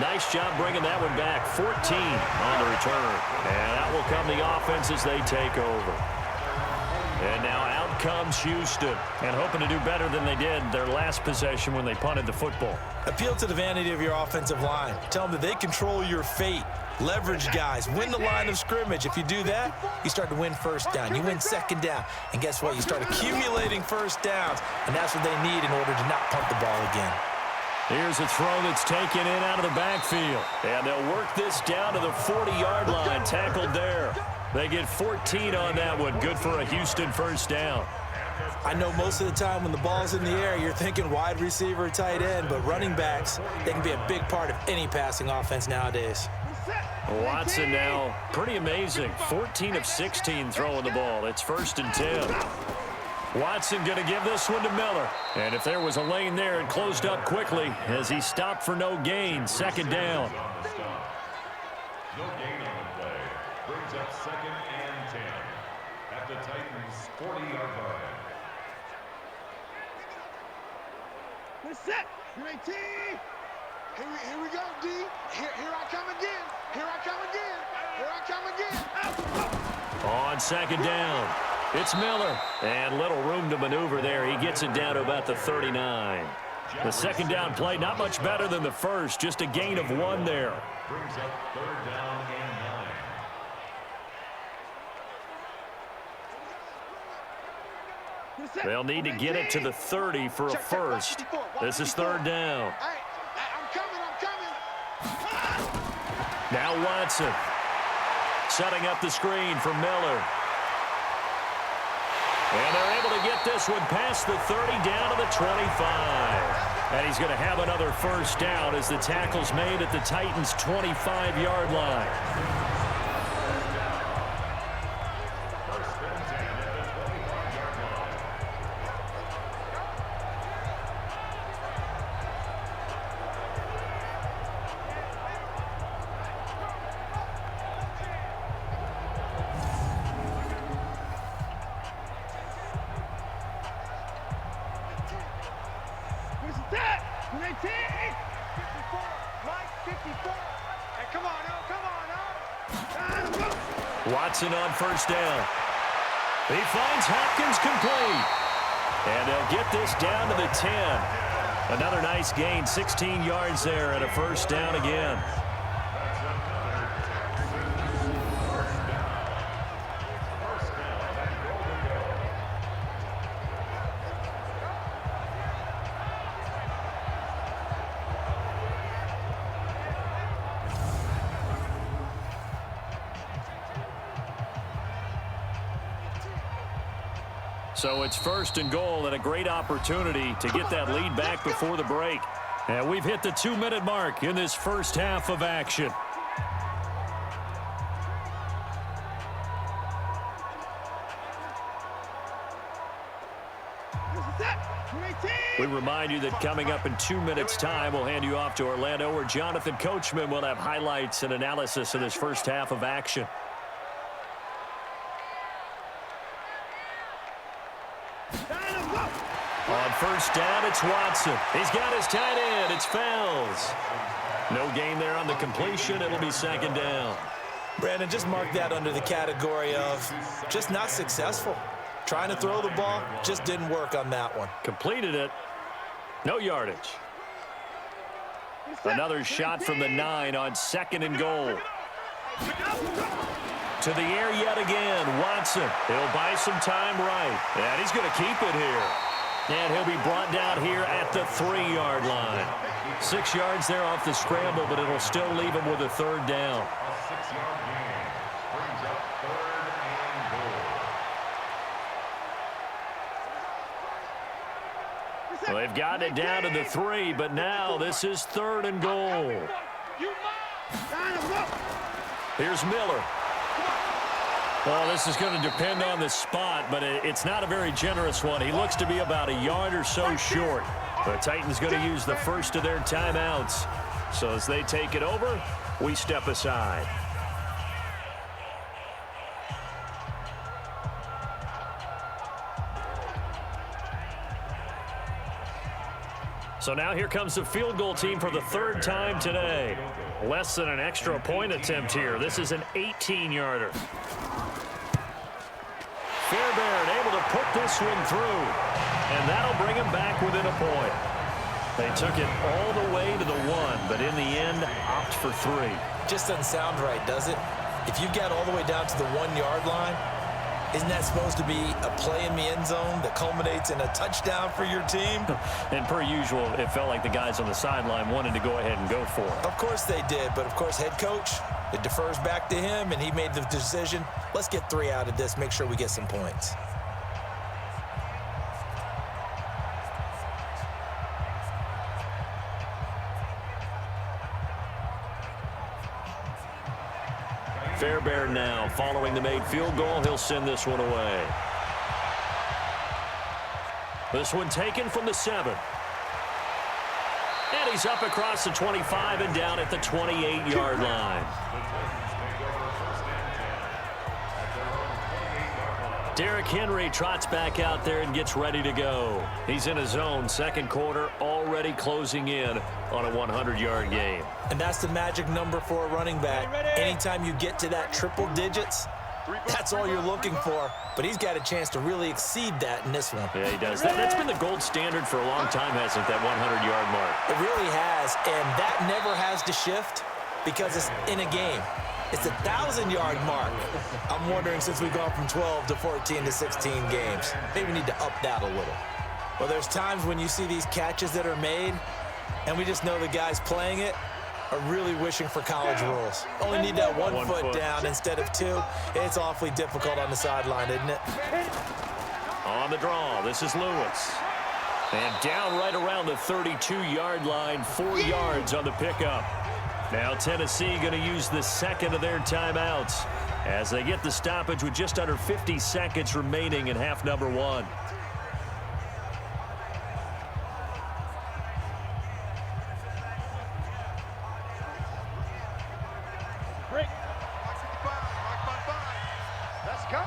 Nice job bringing that one back. 14 on the return. And out will come the offense as they take over. And now out comes Houston. And hoping to do better than they did their last possession when they punted the football. Appeal to the vanity of your offensive line. Tell them that they control your fate. Leverage guys. Win the line of scrimmage. If you do that, you start to win first down. You win second down. And guess what? You start accumulating first downs. And that's what they need in order to not punt the ball again. Here's a throw that's taken in out of the backfield. And they'll work this down to the 40-yard line. Tackled there. They get 14 on that one. Good for a Houston first down. I know most of the time when the ball's in the air, you're thinking wide receiver, tight end, but running backs, they can be a big part of any passing offense nowadays. Watson now, pretty amazing. 14 of 16 throwing the ball. It's 1st and 10. Watson going to give this one to Miller. And if there was a lane there, it closed up quickly as he stopped for no gain. 2nd down. No gain on the play. Brings up 2nd and 10 at the Titans' 40-yard line. We're set. You're 18. Here we go, D. Here I come again. Here I come again. Here I come again. On 2nd down, it's Miller. And little room to maneuver there. He gets it down to about the 39. The 2nd down play, not much better than the first. Just a gain of 1 there. Brings up 3rd down and 9. They'll need to get it to the 30 for a first. This is 3rd down. I'm coming. Now Watson setting up the screen for Miller. And they're able to get this one past the 30 down to the 25. And he's going to have another first down as the tackle's made at the Titans' 25-yard line. Watson on first down. He finds Hopkins complete. And they'll get this down to the 10. Another nice gain, 16 yards there and a first down again. So it's 1st and goal and a great opportunity to get that lead back before the break. And we've hit the 2-minute mark in this first half of action. We remind you that coming up in 2 minutes' time, we'll hand you off to Orlando, where Jonathan Coachman will have highlights and analysis of this first half of action. On first down, it's Watson. He's got his tight end. It's Fells. No gain there on the completion. It'll be 2nd down. Brandon, just mark that under the category of just not successful. Trying to throw the ball, just didn't work on that one. Completed it. No yardage. Another shot from the 9 on 2nd and goal. To the air yet again, Watson. He'll buy some time right. And he's going to keep it here. And he'll be brought down here at the 3-yard line. 6 yards there off the scramble, but it'll still leave him with a 3rd down. A 6-yard gain brings up 3rd and goal. Well, they've gotten it down to the 3, but now this is 3rd and goal. Here's Miller. Well, this is going to depend on the spot, but it's not a very generous one. He looks to be about a yard or so short. The Titans going to use the first of their timeouts. So as they take it over, we step aside. So now here comes the field goal team for the third time today. Less than an extra point attempt here. This is an 18-yarder. Fairbairn able to put this one through. And that'll bring him back within a point. They took it all the way to the 1, but in the end, opt for 3. Just doesn't sound right, does it? If you get all the way down to the 1-yard line, isn't that supposed to be a play in the end zone that culminates in a touchdown for your team? And per usual, it felt like the guys on the sideline wanted to go ahead and go for it. Of course they did, but of course head coach, it defers back to him, and he made the decision. Let's get 3 out of this, make sure we get some points. Fairbairn now following the made field goal. He'll send this one away. This one taken from the 7. And he's up across the 25 and down at the 28-yard line. Derrick Henry trots back out there and gets ready to go. He's in his own second quarter, already closing in on a 100-yard game. And that's the magic number for a running back. Anytime you get to that triple digits, that's all you're looking for. But he's got a chance to really exceed that in this one. Yeah, he does. That's been the gold standard for a long time, hasn't it, that 100-yard mark? It really has, and that never has to shift because it's in a game. It's a 1,000-yard mark. I'm wondering, since we've gone from 12 to 14 to 16 games, maybe we need to up that a little. Well, there's times when you see these catches that are made, and we just know the guys playing it are really wishing for college rules. Only need that one foot down instead of 2. It's awfully difficult on the sideline, isn't it? On the draw, this is Lewis. And down right around the 32-yard line, 4 yards on the pickup. Now Tennessee going to use the second of their timeouts as they get the stoppage with just under 50 seconds remaining in half number 1. Break. Let's go.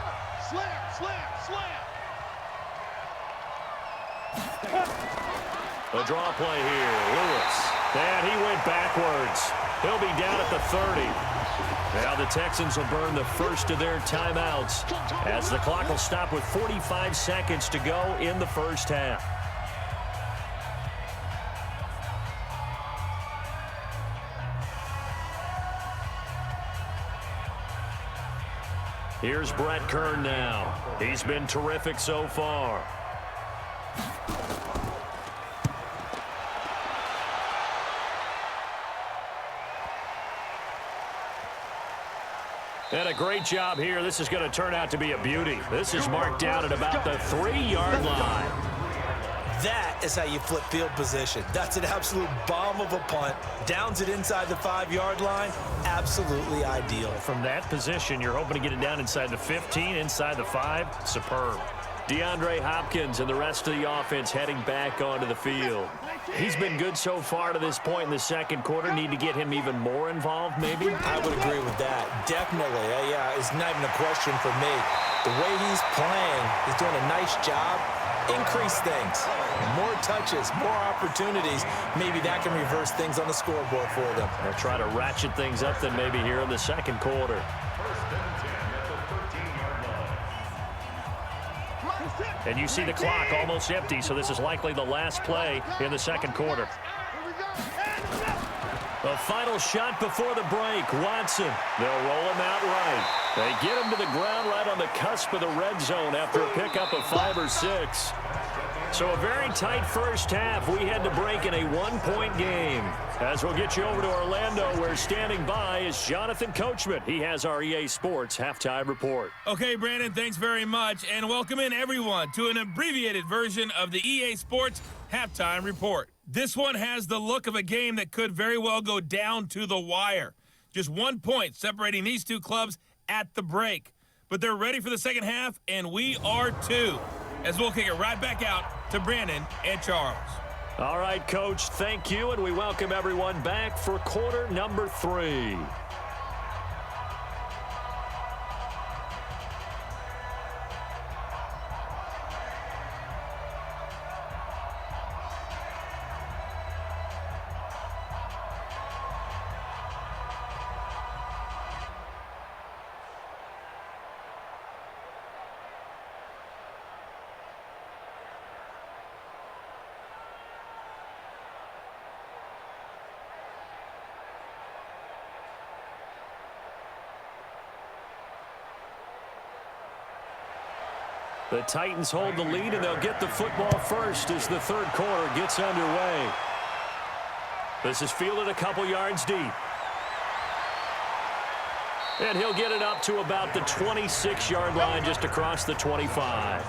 Slam, slam, slam. A draw play here. Lewis. And he went backwards. He'll be down at the 30. Now the Texans will burn the first of their timeouts as the clock will stop with 45 seconds to go in the first half. Here's Brett Kern now. He's been terrific so far. And a great job here. This is going to turn out to be a beauty. This is marked down at about the 3-yard line. That is how you flip field position. That's an absolute bomb of a punt. Downs it inside the 5-yard line. Absolutely ideal. From that position, you're hoping to get it down inside the 15, inside the 5. Superb. DeAndre Hopkins and the rest of the offense heading back onto the field. He's been good so far to this point in the second quarter. Need to get him even more involved, maybe? I would agree with that. Definitely. Yeah, it's not even a question for me. The way he's playing, he's doing a nice job. Increase things. More touches, more opportunities. Maybe that can reverse things on the scoreboard for them. They'll try to ratchet things up then maybe here in the second quarter. And you see the clock almost empty, so this is likely the last play in the second quarter. The final shot before the break. Watson. They'll roll him out right. They get him to the ground right on the cusp of the red zone after a pickup of 5 or 6. So a very tight first half. We had to break in a 1-point game. As we'll get you over to Orlando, where standing by is Jonathan Coachman. He has our EA Sports halftime report. Okay, Brandon, thanks very much. And welcome in, everyone, to an abbreviated version of the EA Sports halftime report. This one has the look of a game that could very well go down to the wire. Just 1 point separating these two clubs at the break. But they're ready for the second half, and we are too. As we'll kick it right back out to Brandon and Charles. All right, Coach, thank you, and we welcome everyone back for quarter number 3. The Titans hold the lead, and they'll get the football first as the third quarter gets underway. This is fielded a couple yards deep. And he'll get it up to about the 26-yard line, just across the 25.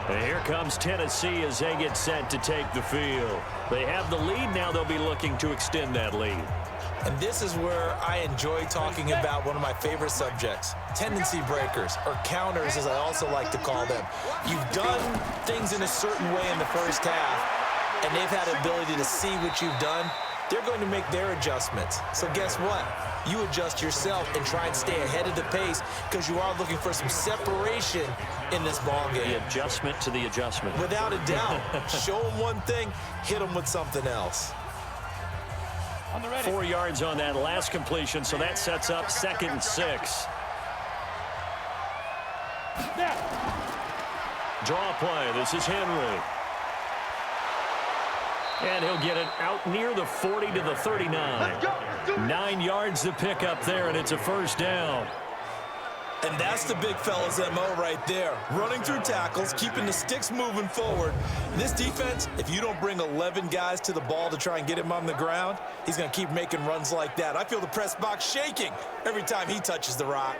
And here comes Tennessee as they get set to take the field. They have the lead. Now they'll be looking to extend that lead. And this is where I enjoy talking about one of my favorite subjects, tendency breakers, or counters as I also like to call them. You've done things in a certain way in the first half, and they've had the ability to see what you've done. They're going to make their adjustments. So guess what? You adjust yourself and try and stay ahead of the pace because you are looking for some separation in this ball game. The adjustment to the adjustment. Without a doubt. Show them one thing, hit them with something else. 4 yards on that last completion, so that sets up 2nd and 6. Draw play. This is Henry. And he'll get it out near the 40 to the 39. 9 yards to pick up there, and it's a first down. And that's the big fella's MO right there. Running through tackles, keeping the sticks moving forward. In this defense, if you don't bring 11 guys to the ball to try and get him on the ground, he's going to keep making runs like that. I feel the press box shaking every time he touches the rock.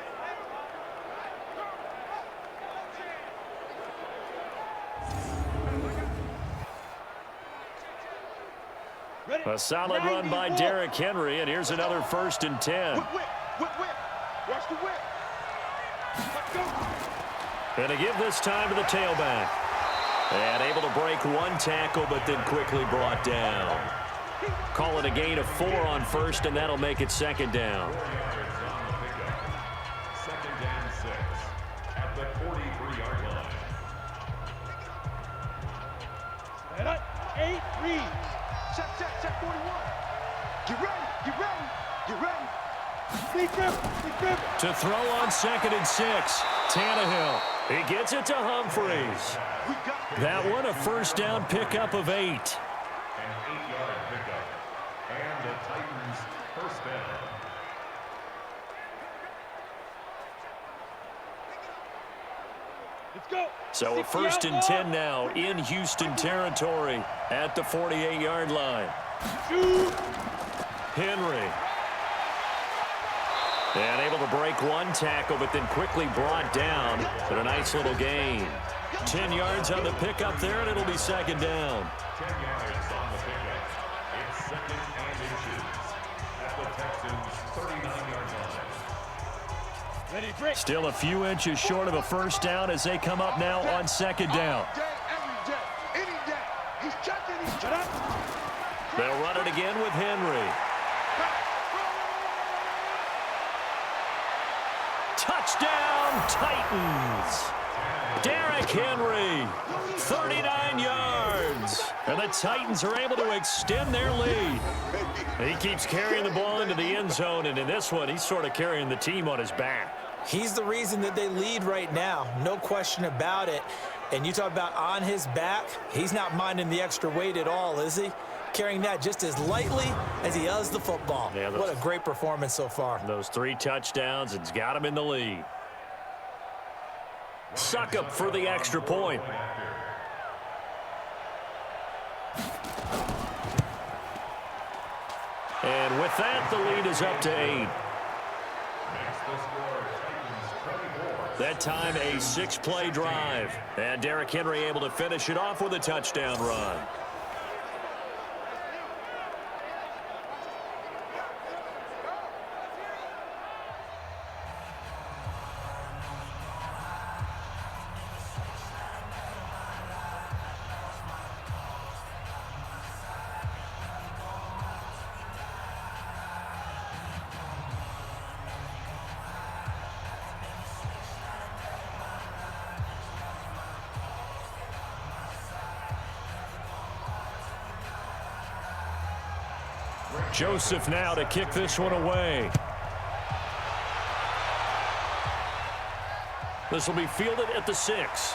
A solid run by Derrick Henry, and here's another 1st and 10. Watch the whip. And to give this time to the tailback. And able to break one tackle, but then quickly brought down. Call it a gain of 4 on 1st, and that'll make it 2nd down. 2nd and 6 at the 43-yard line. 8 reads. Check 41. Get ready. To throw on 2nd and 6. Tannehill. He gets it to Humphreys. That one a first down pickup of 8. An 8-yard pickup. And the Titans first down. Let's go. So a 1st and 10 now in Houston territory at the 48-yard line. Henry. And able to break one tackle, but then quickly brought down. But a nice little gain. 10 yards on the pickup there, and it'll be 2nd down. 10 yards on the pickup. It's 2nd and inches at the Texans' 39-yard line. Still a few inches short of a first down as they come up now on 2nd down. They'll run it again with Henry. Touchdown, Titans. Derrick Henry, 39 yards. And the Titans are able to extend their lead. He keeps carrying the ball into the end zone, and in this one, he's sort of carrying the team on his back. He's the reason that they lead right now, no question about it. And you talk about on his back, he's not minding the extra weight at all, is he? Carrying that just as lightly as he does the football. Yeah, what a great performance so far. Those 3 touchdowns, it's got him in the lead. Suck up for the extra point. And with that, the lead is up to 8. That time, a 6-play drive. And Derrick Henry able to finish it off with a touchdown run. Joseph now to kick this one away. This will be fielded at the 6.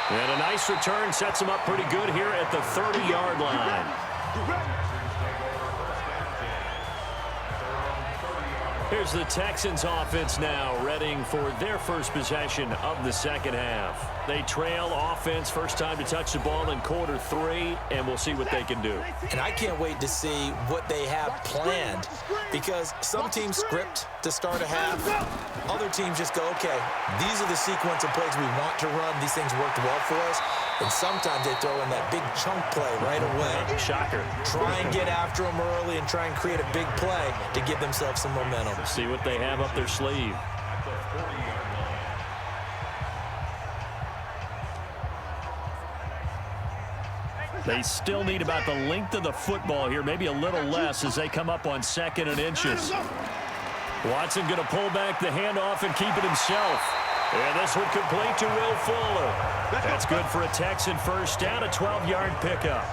And a nice return sets him up pretty good here at the 30-yard line. Here's the Texans offense now, readying for their first possession of the second half. They trail offense, first time to touch the ball in quarter 3, and we'll see what they can do. And I can't wait to see what they have planned, because some teams script to start a half. Other teams just go, okay, these are the sequence of plays we want to run. These things worked well for us. And sometimes they throw in that big chunk play right away. Shocker. Try and get after them early and try and create a big play to give themselves some momentum. See what they have up their sleeve. They still need about the length of the football here, maybe a little less as they come up on 2nd and inches. Watson going to pull back the handoff and keep it himself. And this one complete to Will Fuller. That's good for a Texan first down, a 12-yard pickup.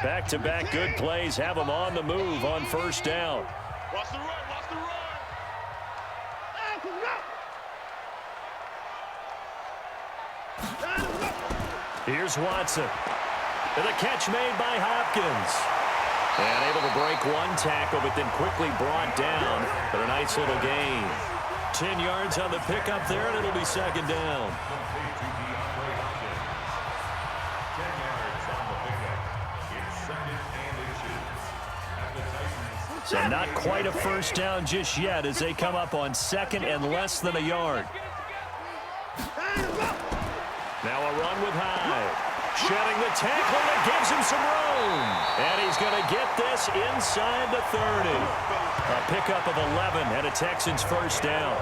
Back-to-back good plays have them on the move on first down. Watch the run, watch the run. Here's Watson. And the catch made by Hopkins. And able to break one tackle, but then quickly brought down for a nice little gain. 10 yards on the pickup there, and it'll be second down. So not quite a first down just yet as they come up on 2nd and less than a yard. Now a run with Hyde. Shedding the tackle that gives him some room. And he's going to get this inside the 30. A pickup of 11 and a Texans first down.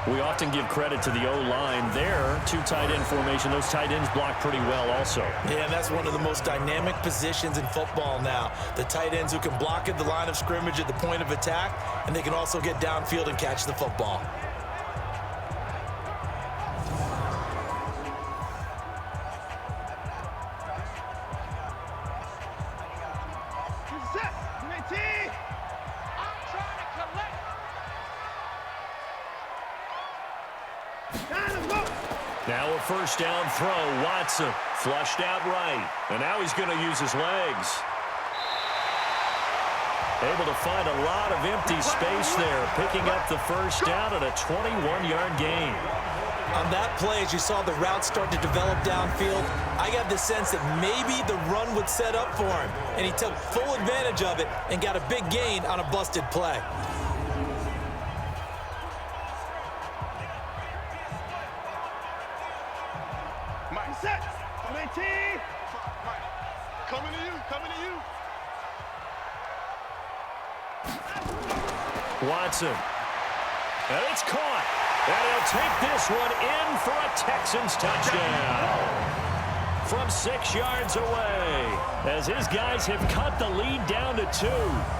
We often give credit to the O-line there. 2 tight end formation. Those tight ends block pretty well also. Yeah, that's one of the most dynamic positions in football now. The tight ends who can block at the line of scrimmage at the point of attack, and they can also get downfield and catch the football. Now a first down throw. Watson flushed out right. And now he's going to use his legs. Able to find a lot of empty space there. Picking up the first down at a 21-yard gain. On that play, as you saw the route start to develop downfield, I got the sense that maybe the run would set up for him. And he took full advantage of it and got a big gain on a busted play. Coming to you, coming to you. Watson. And it's caught. And he'll take this one in for a Texans touchdown. From 6 yards away. As his guys have cut the lead down to 2.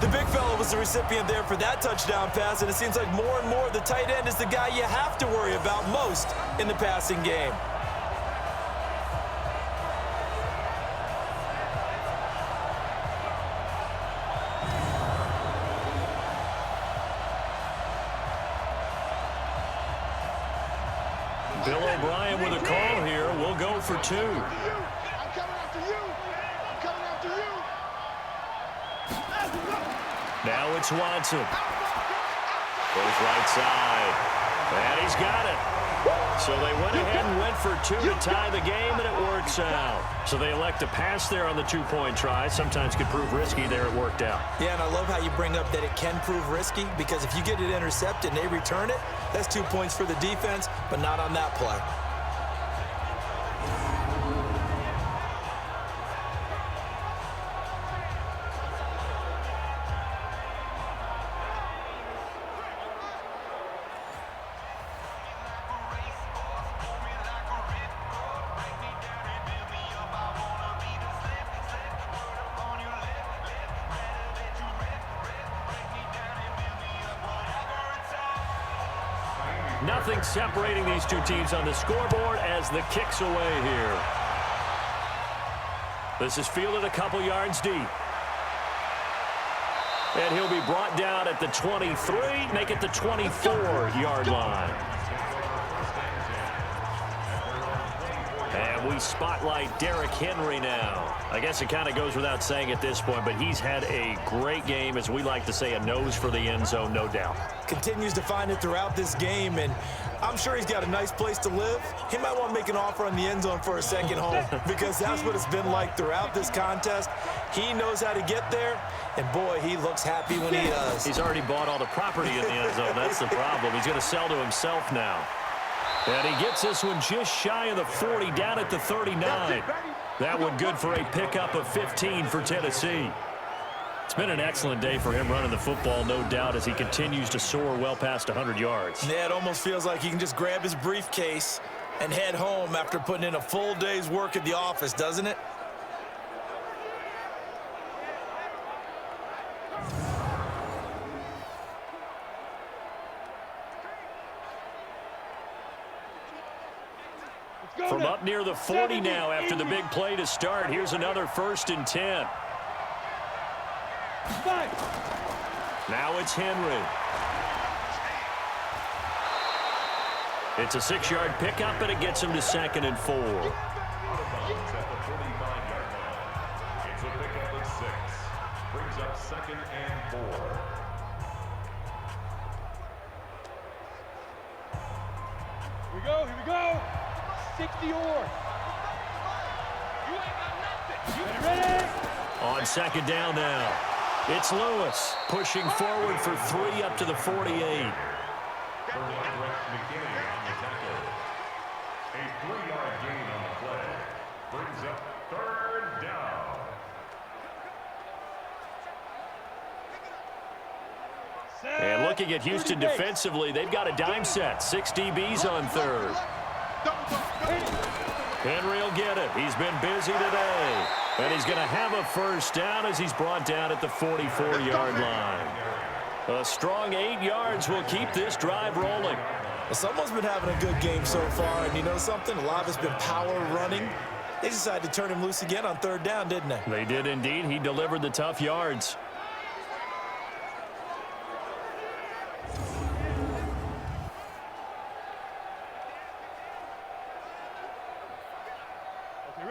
The big fella was the recipient there for that touchdown pass, and it seems like more and more the tight end is the guy you have to worry about most in the passing game. Bill O'Brien with a call here. We'll go for 2. I'm coming after you. I'm coming after you. Now it's Watson. Goes right side. And he's got it. So they went ahead and went for 2 to tie the game, and it works out. So they elect to pass there on the 2-point try. Sometimes could prove risky. There it worked out. Yeah, and I love how you bring up that it can prove risky, because if you get it intercepted and they return it, that's 2 points for the defense, but not on that play. Nothing separating these two teams on the scoreboard as the kick's away here. This is fielded a couple yards deep. And he'll be brought down at the 23, make it the 24-yard line. And we spotlight Derrick Henry now. I guess it kind of goes without saying at this point, but he's had a great game, as we like to say, a nose for the end zone, no doubt. Continues to find it throughout this game, and I'm sure he's got a nice place to live. He might want to make an offer on the end zone for a second home because that's what it's been like throughout this contest. He knows how to get there, and boy, he looks happy when he does. He's already bought all the property in the end zone. That's the problem. He's going to sell to himself now. And he gets this one just shy of the 40, down at the 39. That one good for a pickup of 15 for Tennessee. It's been an excellent day for him running the football, no doubt, as he continues to soar well past 100 yards. Yeah, it almost feels like he can just grab his briefcase and head home after putting in a full day's work at the office, doesn't it? From up near the 40 now after the big play to start. Here's another 1st and 10. Now it's Henry. It's a 6-yard pickup, and it gets him to 2nd and 4. Out of bounds at the 45-yard line. It's a pickup of 6. Brings up 2nd and 4. Here we go. 60 or. You ain't got nothing. You ready? On 2nd down now. It's Lewis pushing forward for 3 up to the 48. McKinney on the tackle. A 3-yard gain on the play. Brings up 3rd down. And looking at Houston defensively, they've got a dime set. 6 DBs on 3rd. Henry will get it. He's been busy today. And he's going to have a 1st down as he's brought down at the 44-yard line. A strong 8 yards will keep this drive rolling. Well, someone's been having a good game so far, and you know something? A lot of it's been power running. They decided to turn him loose again on 3rd down, didn't they? They did indeed. He delivered the tough yards.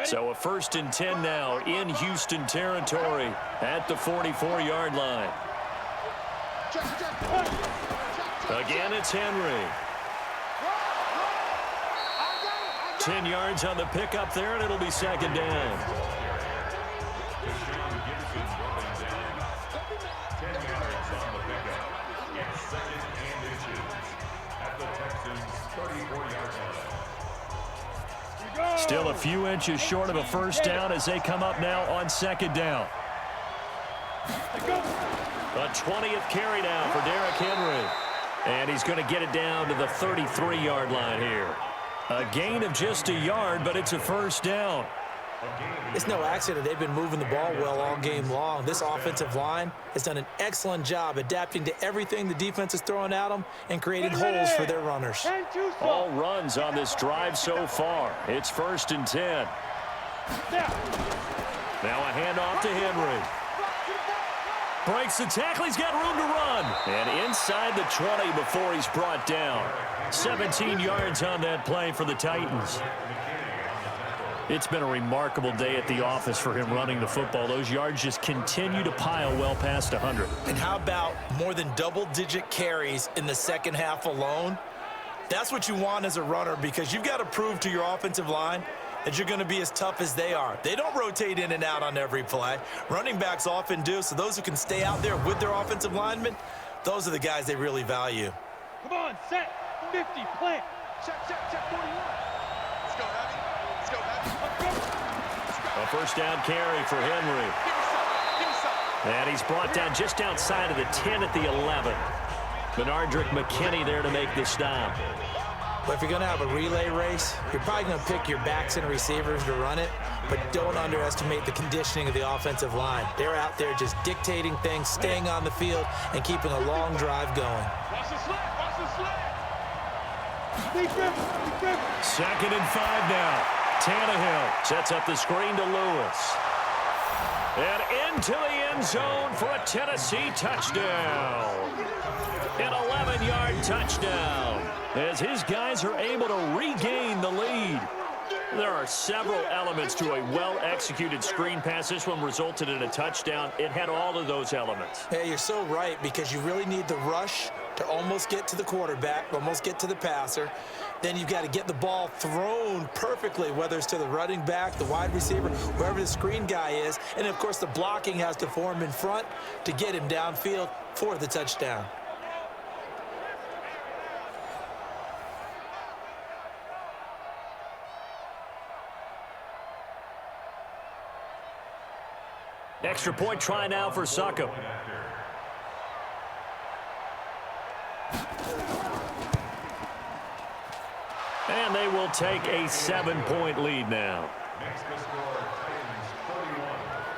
So a 1st and 10 now in Houston territory at the 44-yard line. Again, it's Henry. 10 yards on the pickup there, and it'll be 2nd down. 10 yards on the pickup. It's 2nd and inches at the Texans' 34-yard line. Still a few inches short of a 1st down as they come up now on 2nd down. A 20th carry now for Derrick Henry. And he's going to get it down to the 33-yard line here. A gain of just a yard, but it's a 1st down. It's no accident they've been moving the ball well all game long. This offensive line has done an excellent job adapting to everything the defense is throwing at them and creating holes for their runners. All runs on this drive so far. It's 1st and 10. Now a handoff to Henry. Breaks the tackle. He's got room to run. And inside the 20 before he's brought down. 17 yards on that play for the Titans. It's been a remarkable day at the office for him running the football. Those yards just continue to pile well past 100. And how about more than double-digit carries in the 2nd half alone? That's what you want as a runner because you've got to prove to your offensive line that you're going to be as tough as they are. They don't rotate in and out on every play. Running backs often do, so those who can stay out there with their offensive linemen, those are the guys they really value. Come on, set, 50, plant. Check, 41. Let's go, Abby. Let's go, Abby. A 1st down carry for Henry. Give me some. And he's brought down just outside of the 10 at the 11. Benardrick McKinney there to make the stop. But if you're going to have a relay race, you're probably going to pick your backs and receivers to run it, but don't underestimate the conditioning of the offensive line. They're out there just dictating things, staying on the field, and keeping a long drive going. Watch the slip, watch the slip. Second and 5 now. Tannehill sets up the screen to Lewis. And into the end zone for a Tennessee touchdown. An 11-yard touchdown as his guys are able to regain the lead. There are several elements to a well-executed screen pass. This one resulted in a touchdown. It had all of those elements. Hey, you're so right, because you really need the rush to almost get to the quarterback, almost get to the passer. Then you've got to get the ball thrown perfectly, whether it's to the running back, the wide receiver, whoever the screen guy is. And, of course, the blocking has to form in front to get him downfield for the touchdown. Extra point try now for Succop. And they will take a 7-point lead now.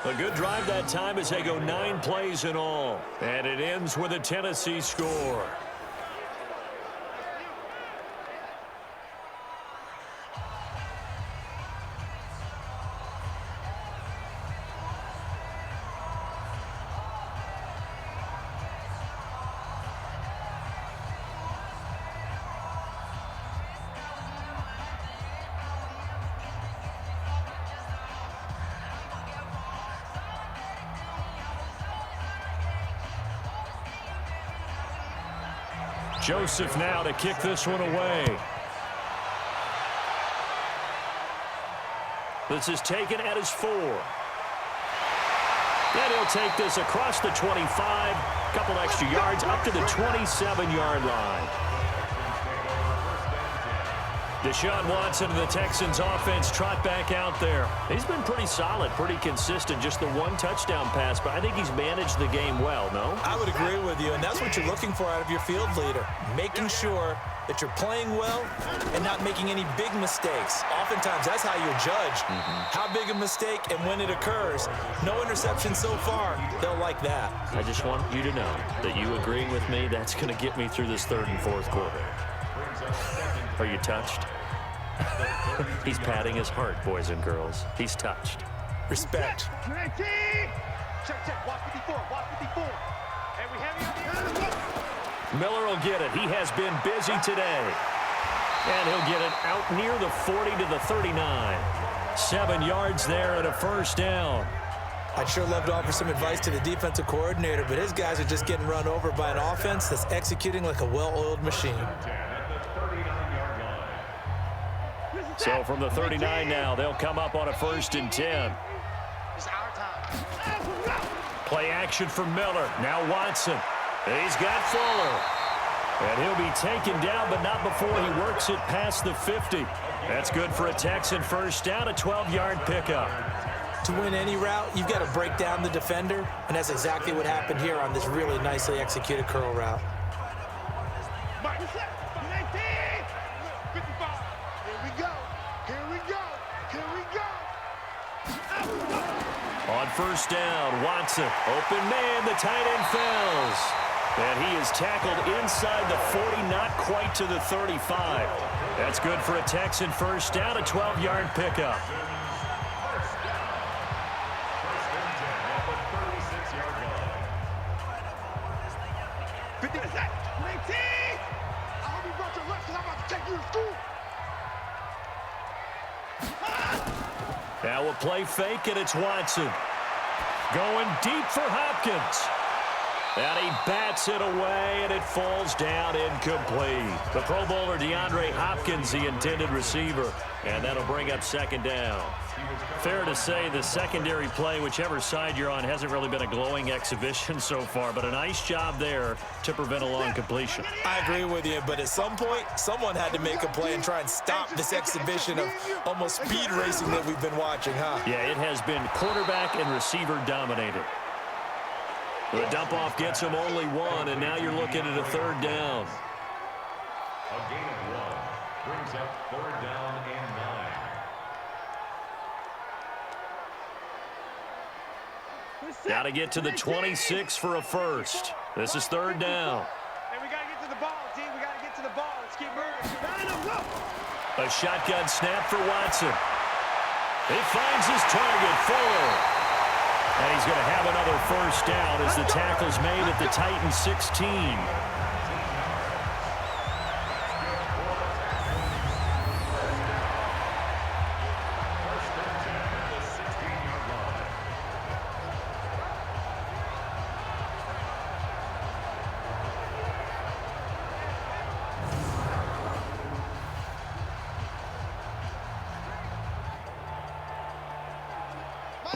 A good drive that time as they go 9 plays in all. And it ends with a Tennessee score. Joseph now to kick this one away. This is taken at his 4. And he'll take this across the 25, couple extra yards up to the 27-yard line. Deshaun Watson and the Texans offense trot back out there. He's been pretty solid, pretty consistent, just the 1 touchdown pass, but I think he's managed the game well, no? I would agree with you, and that's what you're looking for out of your field leader, making sure that you're playing well and not making any big mistakes. Oftentimes, that's how you're judged. How big a mistake and when it occurs. No interception so far. They'll like that. I just want you to know that you agreeing with me, that's going to get me through this 3rd and 4th quarter. Are you touched? He's patting his heart, boys and girls. He's touched. Respect. Check. Watch 54. Watch 54. And we have Miller will get it. He has been busy today. And he'll get it out near the 40 to the 39. 7 yards there and a 1st down. I'd sure love to offer some advice to the defensive coordinator, but his guys are just getting run over by an offense that's executing like a well-oiled machine. So from the 39 now, they'll come up on a 1st and 10. It's our time. Play action for Miller. Now Watson. He's got Fuller. And he'll be taken down, but not before he works it past the 50. That's good for a Texan 1st down, a 12-yard pickup. To win any route, you've got to break down the defender, and that's exactly what happened here on this really nicely executed curl route. On 1st down, Watson, open man, the tight end falls. And he is tackled inside the 40, not quite to the 35. That's good for a Texan 1st down, a 12-yard pickup. Now we'll play fake, and it's Watson. Going deep for Hopkins. And he bats it away, and it falls down incomplete. The Pro Bowler DeAndre Hopkins, the intended receiver. And that'll bring up 2nd down. Fair to say the secondary play, whichever side you're on, hasn't really been a glowing exhibition so far, but a nice job there to prevent a long completion. I agree with you, but at some point, someone had to make a play and try and stop this exhibition of almost speed racing that we've been watching, huh? Yeah, it has been quarterback and receiver dominated. The dump-off gets him only 1, and now you're looking at a 3rd down. A gain of 1 brings up 3rd down and 9. Got to get to the 26 for a 1st. This is 3rd down. And we got to get to the ball, team. We got to get to the ball. Let's get moving. A shotgun snap for Watson. He finds his target, Fuller. And he's going to have another first down as the tackle's made at the Titans 16.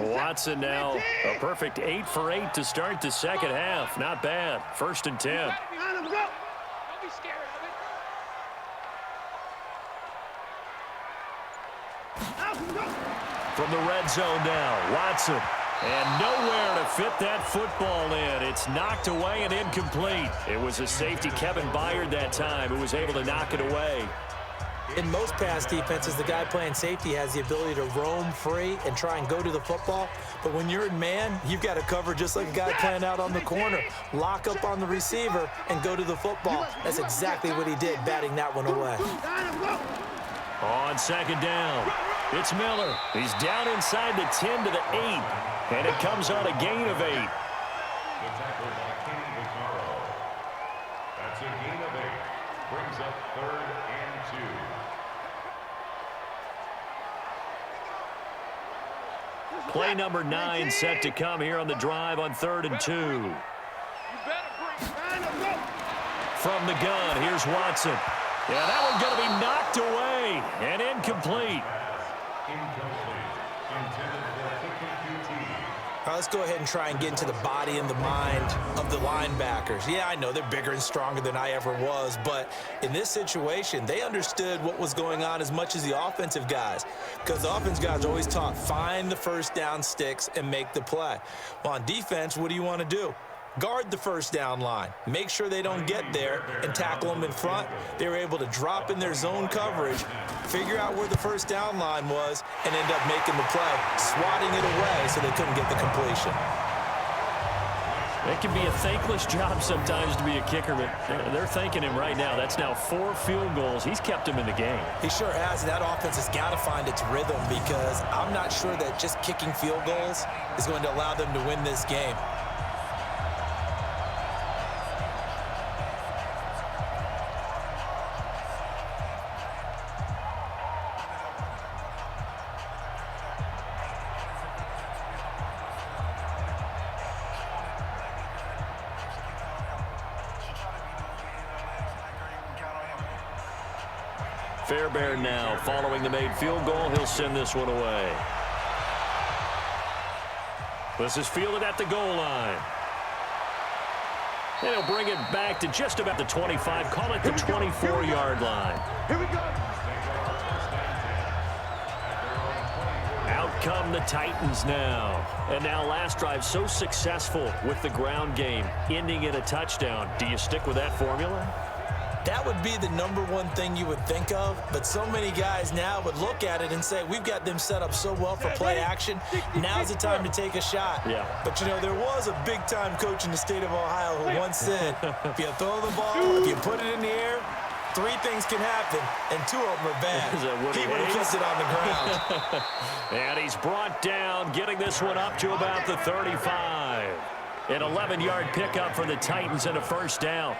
Watson now a perfect 8 for 8 to start the second half. Not bad. 1st and 10. Don't be scared of it. From the red zone now, Watson. And nowhere to fit that football in. It's knocked away and incomplete. It was a safety, Kevin Byard, that time, who was able to knock it away. In most pass defenses, the guy playing safety has the ability to roam free and try and go to the football. But when you're in man, you've got to cover just like a guy playing out on the corner. Lock up on the receiver and go to the football. That's exactly what he did, batting that one away. On second down, it's Miller. He's down inside the 10 to the 8. And it comes on a gain of 8. The tackle by Kenny Vaccaro. That's a gain of 8. Brings up 3rd and 2. Play number 9 set to come here on the drive on 3rd and 2. From the gun, here's Watson. Yeah, that one's going to be knocked away and incomplete. Incomplete. Intended for KQT. All right, let's go ahead and try and get into the body and the mind of the linebackers. Yeah, I know they're bigger and stronger than I ever was, but in this situation, they understood what was going on as much as the offensive guys, because the offensive guys are always taught, find the first down sticks and make the play. Well, on defense, what do you want to do? Guard the first down line. Make sure they don't get there and tackle them in front. They were able to drop in their zone coverage, figure out where the first down line was, and end up making the play, swatting it away so they couldn't get the completion. It can be a thankless job sometimes to be a kicker, but they're thanking him right now. That's now 4 field goals. He's kept him in the game. He sure has. That offense has got to find its rhythm, because I'm not sure that just kicking field goals is going to allow them to win this game. Fairbairn now following the made field goal. He'll send this one away. This is fielded at the goal line. And he'll bring it back to just about the 25. Call it the 24-yard line. Here we go. Out come the Titans now. And now last drive so successful with the ground game, ending in a touchdown. Do you stick with that formula? That would be the #1 thing you would think of, but so many guys now would look at it and say, we've got them set up so well for play action. Now's the time to take a shot. Yeah. But, you know, there was a big-time coach in the state of Ohio who once said, if you throw the ball, if you put it in the air, 3 things can happen, and 2 of them are bad. He would have kept it on the ground. And he's brought down, getting this one up to about the 35. An 11-yard pickup for the Titans and a first down.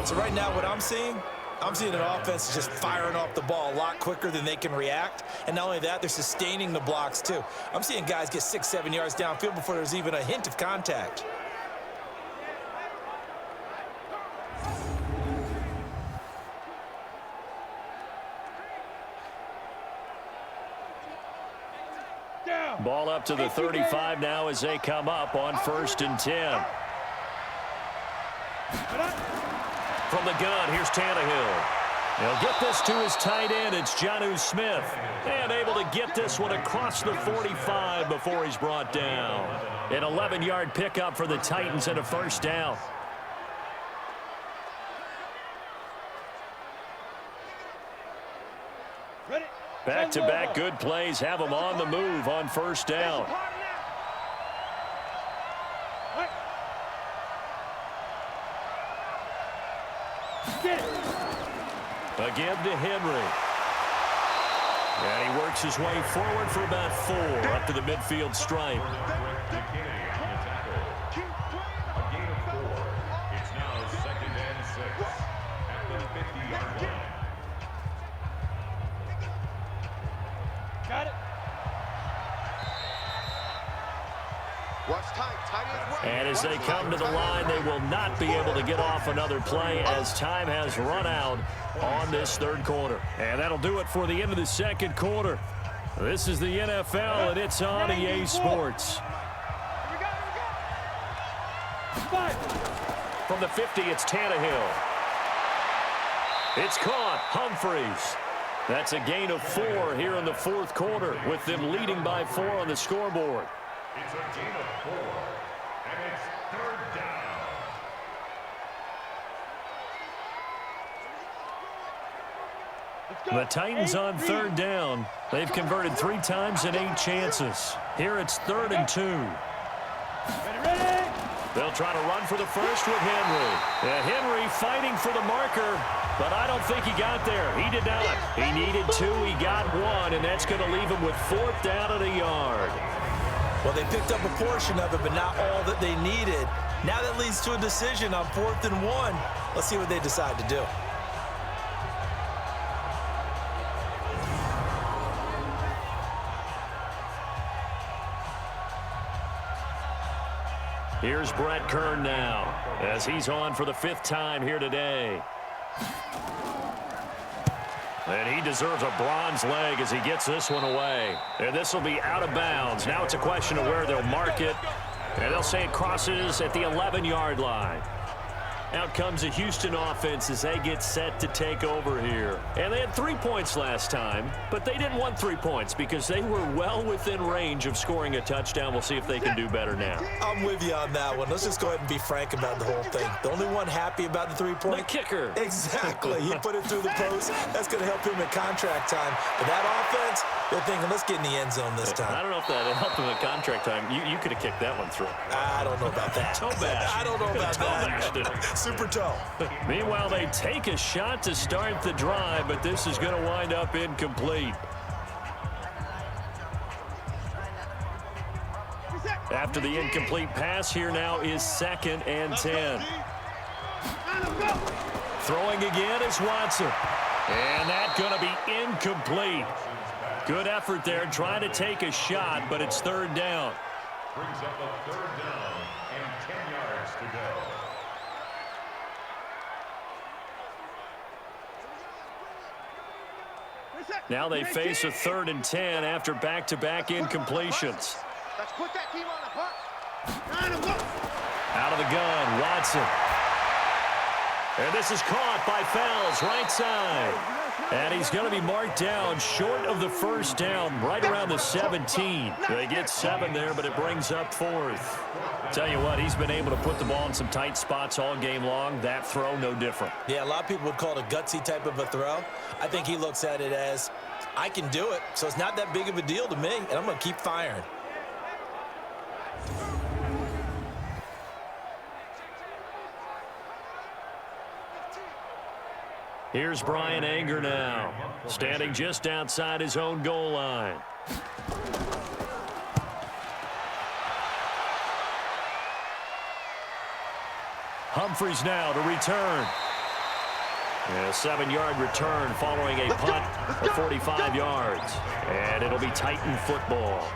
So right now what I'm seeing an offense just firing off the ball a lot quicker than they can react. And not only that, they're sustaining the blocks too. I'm seeing guys get 6-7 yards downfield before there's even a hint of contact. Ball up to the 35 now as they come up on 1st and 10. From the gun, here's Tannehill. He'll get this to his tight end. It's Jonnu Smith. And able to get this one across the 45 before he's brought down. An 11-yard pickup for the Titans and a first down. Back-to-back good plays have them on the move on first down. Again to Henry. And he works his way forward for about 4 up to the midfield stripe. It's now 2nd and 6 at the 50-yard line. Got it. Watch tight. Tight as well. And as they come to the line, they will not be able to get off another play as time has run out on this third quarter. And that'll do it for the end of the second quarter. This is the NFL, and it's on EA Sports. Here we go. From the 50, it's Tannehill. It's caught. Humphries. That's a gain of 4 here in the fourth quarter, with them leading by 4 on the scoreboard. It's a gain of 4, and it's 3rd down. The Titans on 3rd down. They've converted 3 times in 8 chances. Here it's 3rd and 2. Ready. They'll try to run for the first with Henry. And Henry fighting for the marker, but I don't think he got there. He did not. He needed 2. He got 1, and that's going to leave him with 4th down and a yard. Well, they picked up a portion of it, but not all that they needed. Now that leads to a decision on 4th and 1. Let's see what they decide to do. Here's Brett Kern now, as he's on for the 5th time here today. And he deserves a bronze leg as he gets this one away. And this will be out of bounds. Now it's a question of where they'll mark it. And they'll say it crosses at the 11-yard line. Out comes the Houston offense as they get set to take over here. And they had 3 points last time, but they didn't want 3 points because they were well within range of scoring a touchdown. We'll see if they can do better now. I'm with you on that one. Let's just go ahead and be frank about the whole thing. The only one happy about the 3-point? The kicker. Exactly. He put it through the post. That's going to help him at contract time. But that offense, they're thinking, let's get in the end zone this time. I don't know if that helped him at contract time. You could have kicked that one through. I don't know about that. Toe bash. I don't know about bashed that. it. Super toe. Meanwhile, they take a shot to start the drive, but this is going to wind up incomplete. After the incomplete pass, here now is 2nd and 10. Throwing again is Watson. And that's going to be incomplete. Good effort there trying to take a shot, but it's 3rd down. Brings up a 3rd down and 10 yards to go. Now they face a 3rd and 10 after back-to-back incompletions. Let's put that team on the puck. Out of the gun, Watson. And this is caught by Fells, right side. And he's going to be marked down short of the 1st down, right around the 17. They get 7 there, but it brings up 4th. Tell you what, he's been able to put the ball in some tight spots all game long. That throw, no different. Yeah, a lot of people would call it a gutsy type of a throw. I think he looks at it as, I can do it, so it's not that big of a deal to me, and I'm going to keep firing. Here's Brian Anger now, standing just outside his own goal line. Humphries now to return. A 7-yard return following a punt of 45 yards. And it'll be Titan football.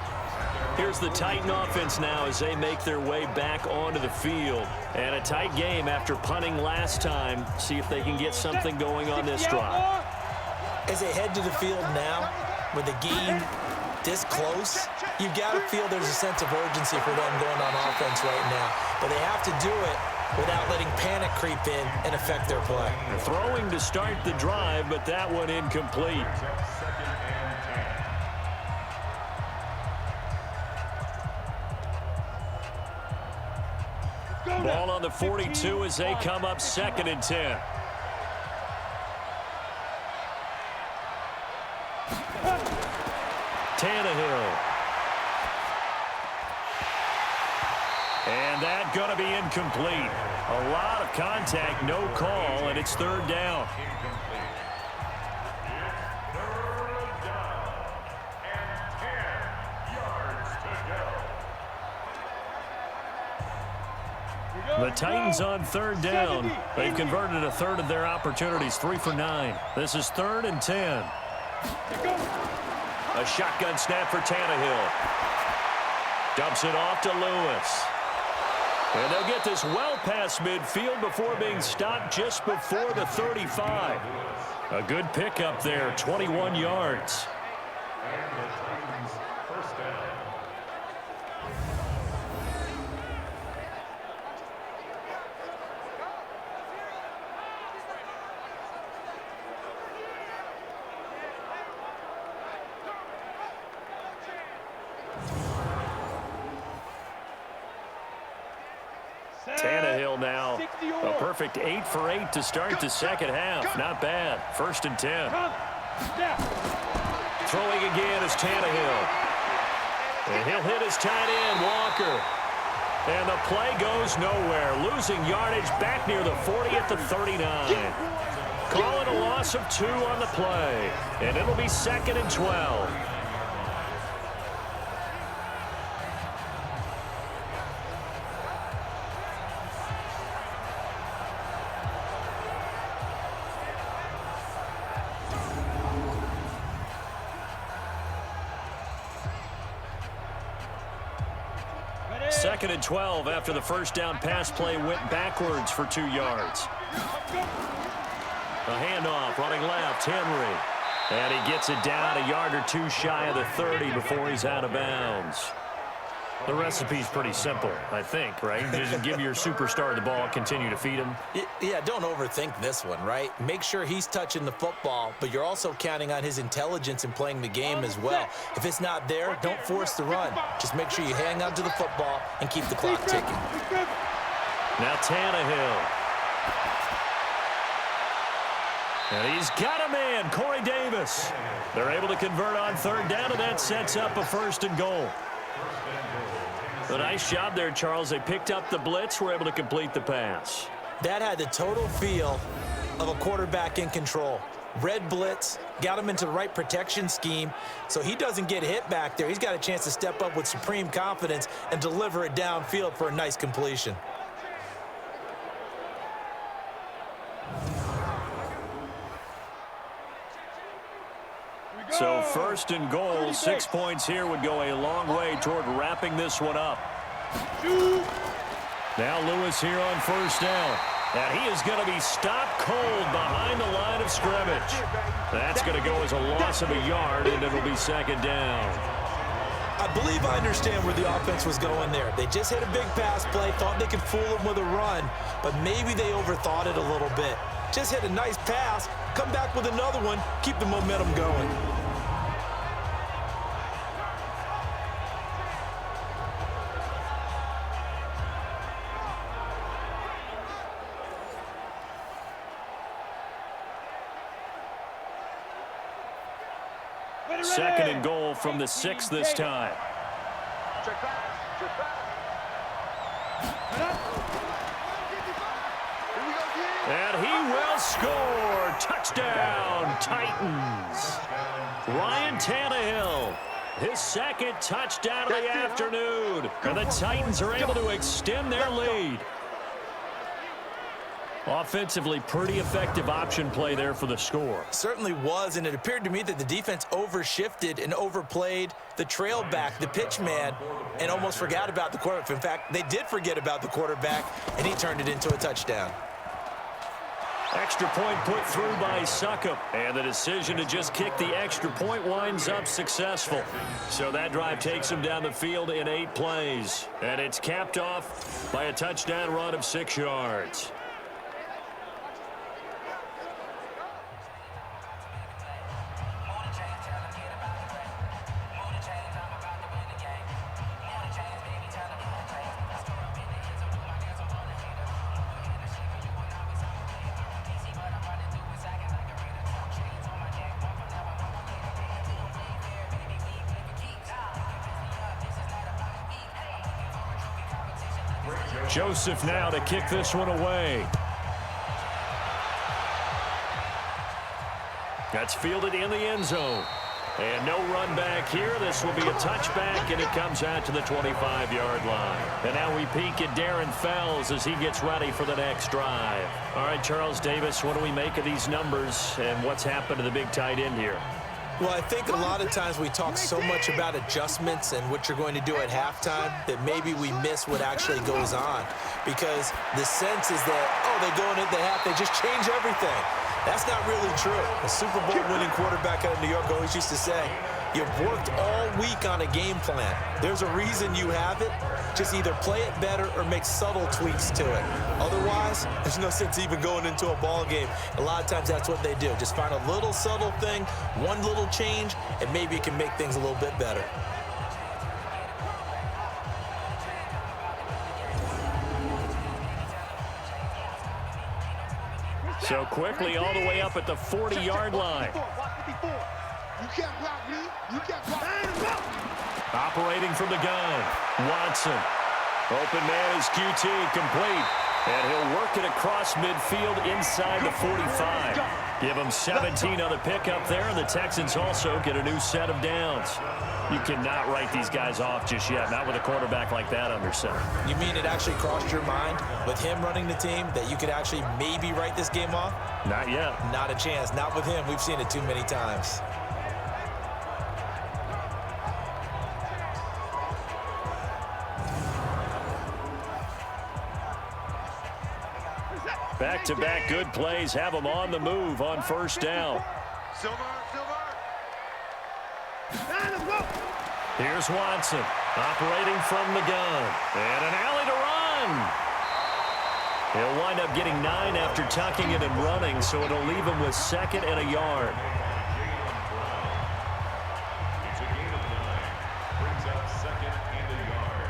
Here's the Titan offense now as they make their way back onto the field. And a tight game after punting last time. See if they can get something going on this drive. As they head to the field now, with the game this close, you've got to feel there's a sense of urgency for them going on offense right now. But they have to do it without letting panic creep in and affect their play. Throwing to start the drive, but that one incomplete. Ball on the 42 as they come up 2nd and 10. Tannehill. And that's going to be incomplete. A lot of contact, no call, and it's third down. Incomplete. It's third down and 10 yards to go. The Titans on third down. They've converted a third of their opportunities, 3 for 9. This is 3rd and 10. A shotgun snap for Tannehill. Dumps it off to Lewis. And they'll get this well past midfield before being stopped just before the 35. A good pickup there, 21 yards. And the Titans first down. Tannehill now, a perfect 8 for 8 to start the second half. Not bad. 1st and 10. Throwing again is Tannehill. And he'll hit his tight end, Walker. And the play goes nowhere. Losing yardage back near the 40 at the 39. Calling a loss of 2 on the play. And it'll be 2nd and 12. Second and 12 after the first down pass play went backwards for 2 yards. A handoff running left, Henry. And he gets it down a yard or 2 shy of the 30 before he's out of bounds. The recipe's pretty simple, I think, right? Just give your superstar the ball, continue to feed him. Yeah, don't overthink this one, right? Make sure he's touching the football, but you're also counting on his intelligence in playing the game as well. If it's not there, don't force the run. Just make sure you hang on to the football and keep the clock ticking. Now Tannehill. And he's got a man, Corey Davis. They're able to convert on third down, and that sets up a 1st and goal. A nice job there, Charles. They picked up the blitz, were able to complete the pass. That had the total feel of a quarterback in control. Red blitz, got him into the right protection scheme, so he doesn't get hit back there. He's got a chance to step up with supreme confidence and deliver it downfield for a nice completion. So 1st and goal, 6 points here would go a long way toward wrapping this one up. Now Lewis here on 1st down. And he is going to be stopped cold behind the line of scrimmage. That's going to go as a loss of a yard, and it'll be 2nd down. I believe I understand where the offense was going there. They just hit a big pass play, thought they could fool him with a run, but maybe they overthought it a little bit. Just hit a nice pass, come back with another one, keep the momentum going. Second and goal from the 6 this time. And he will score. Touchdown, Titans. Ryan Tannehill, his 2nd touchdown of the afternoon. And the Titans are able to extend their lead. Offensively, pretty effective option play there for the score. Certainly was, and it appeared to me that the defense overshifted and overplayed the trail back, the pitch man, and almost forgot about the quarterback. In fact, they did forget about the quarterback, and he turned it into a touchdown. Extra point put through by Succop, and the decision to just kick the extra point winds up successful. So that drive takes him down the field in 8 plays, and it's capped off by a touchdown run of 6 yards. Joseph now to kick this one away. That's fielded in the end zone. And no run back here. This will be a touchback, and it comes out to the 25-yard line. And now we peek at Darren Fells as he gets ready for the next drive. All right, Charles Davis, what do we make of these numbers, and what's happened to the big tight end here? Well, I think a lot of times we talk so much about adjustments and what you're going to do at halftime that maybe we miss what actually goes on. Because the sense is that, oh, they go into the half, they just change everything. That's not really true. A Super Bowl winning quarterback out of New York always used to say, you've worked all week on a game plan. There's a reason you have it. Just either play it better or make subtle tweaks to it. Otherwise, there's no sense even going into a ball game. A lot of times that's what they do. Just find a little subtle thing, one little change, and maybe it can make things a little bit better. So quickly all the way up at the 40-yard line. You can't block me. You can't block. Operating from the gun, Watson. Open man is QT, complete. And he'll work it across midfield inside the 45. Give him 17 on the pickup there, and the Texans also get a new set of downs. You cannot write these guys off just yet, not with a quarterback like that under center. You mean it actually crossed your mind with him running the team that you could actually maybe write this game off? Not yet. Not a chance. Not with him. We've seen it too many times. Back-to-back good plays have them on the move on first down. Silver. Here's Watson operating from the gun. And an alley to run. He'll wind up getting 9 after tucking it and running, so it'll leave him with 2nd and a yard. It's a gain of 9. Brings up 2nd and a yard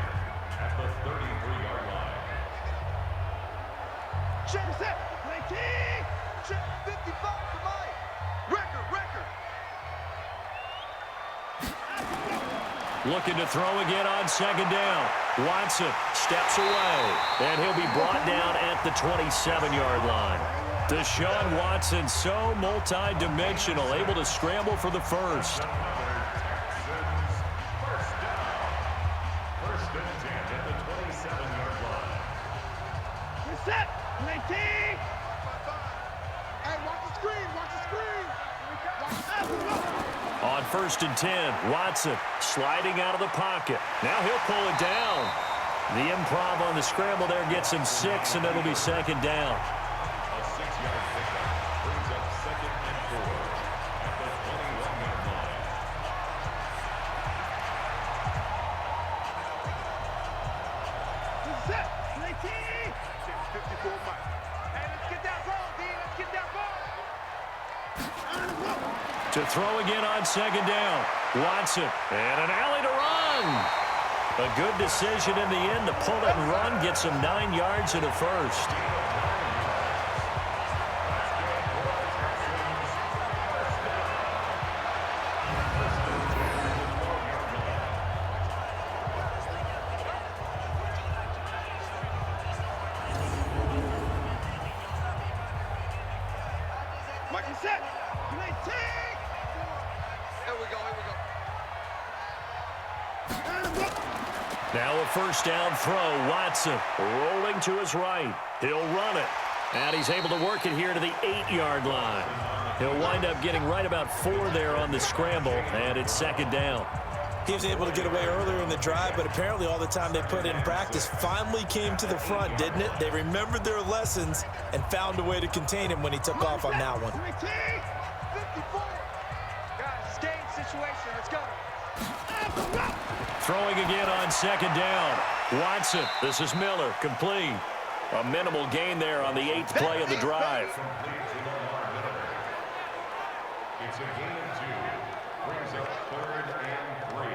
at the 33-yard line. Check set. 19. Check 55 for Mike. Record. Looking to throw again on 2nd down. Watson steps away, and he'll be brought down at the 27-yard line. Deshaun Watson, so multi-dimensional, able to scramble for the first. First and 10 at the 27-yard line. Set. 19. Hey, watch the screen. On 1st and 10, Watson sliding out of the pocket. Now he'll pull it down. The improv on the scramble there gets him 6, and it'll be 2nd down. A 6-yard pickup brings up 2nd and 4 at the 21-yard line. Set. 19. 54 Mike. Hey, let's get that ball, D. Let's get that ball. To throw again on 2nd down. Watson, and an alley to run. A good decision in the end to pull it and run. Gets him 9 yards and a first. Mike, you set. 19. Here we go. Now a first down throw. Watson rolling to his right. He'll run it. And he's able to work it here to the 8-yard line. He'll wind up getting right about 4 there on the scramble, and it's 2nd down. He was able to get away earlier in the drive, but apparently all the time they put in practice finally came to the front, didn't it? They remembered their lessons and found a way to contain him when he took off on that one. 54. Guys, it's game situation. Let's go. Throwing again on 2nd down. Watson, this is Miller, complete. A minimal gain there on the 8th play of the drive. It's a gain of 2. Brings up 3rd and 3.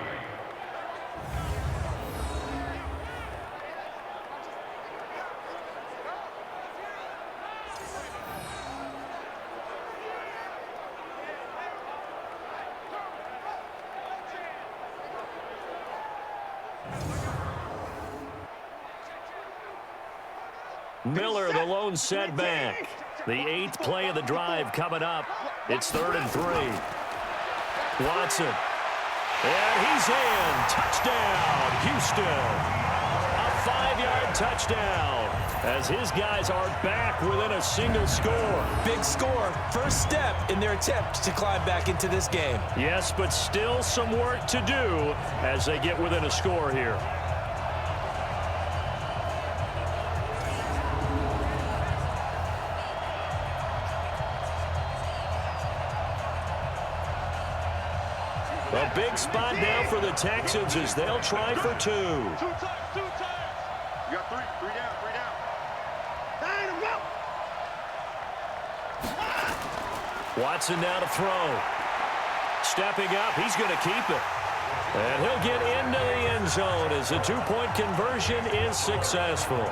Miller, the lone setback. The 8th play of the drive coming up. It's 3rd and 3. Watson. And he's in. Touchdown, Houston. A 5-yard touchdown as his guys are back within a single score. Big score. First step in their attempt to climb back into this game. Yes, but still some work to do as they get within a score here. A big spot now for the Texans as they'll try for 2. 2 times, 2 times. You got 3 down, 3 down. 9, go. Watson now to throw. Stepping up, he's going to keep it. And he'll get into the end zone as the 2-point conversion is successful.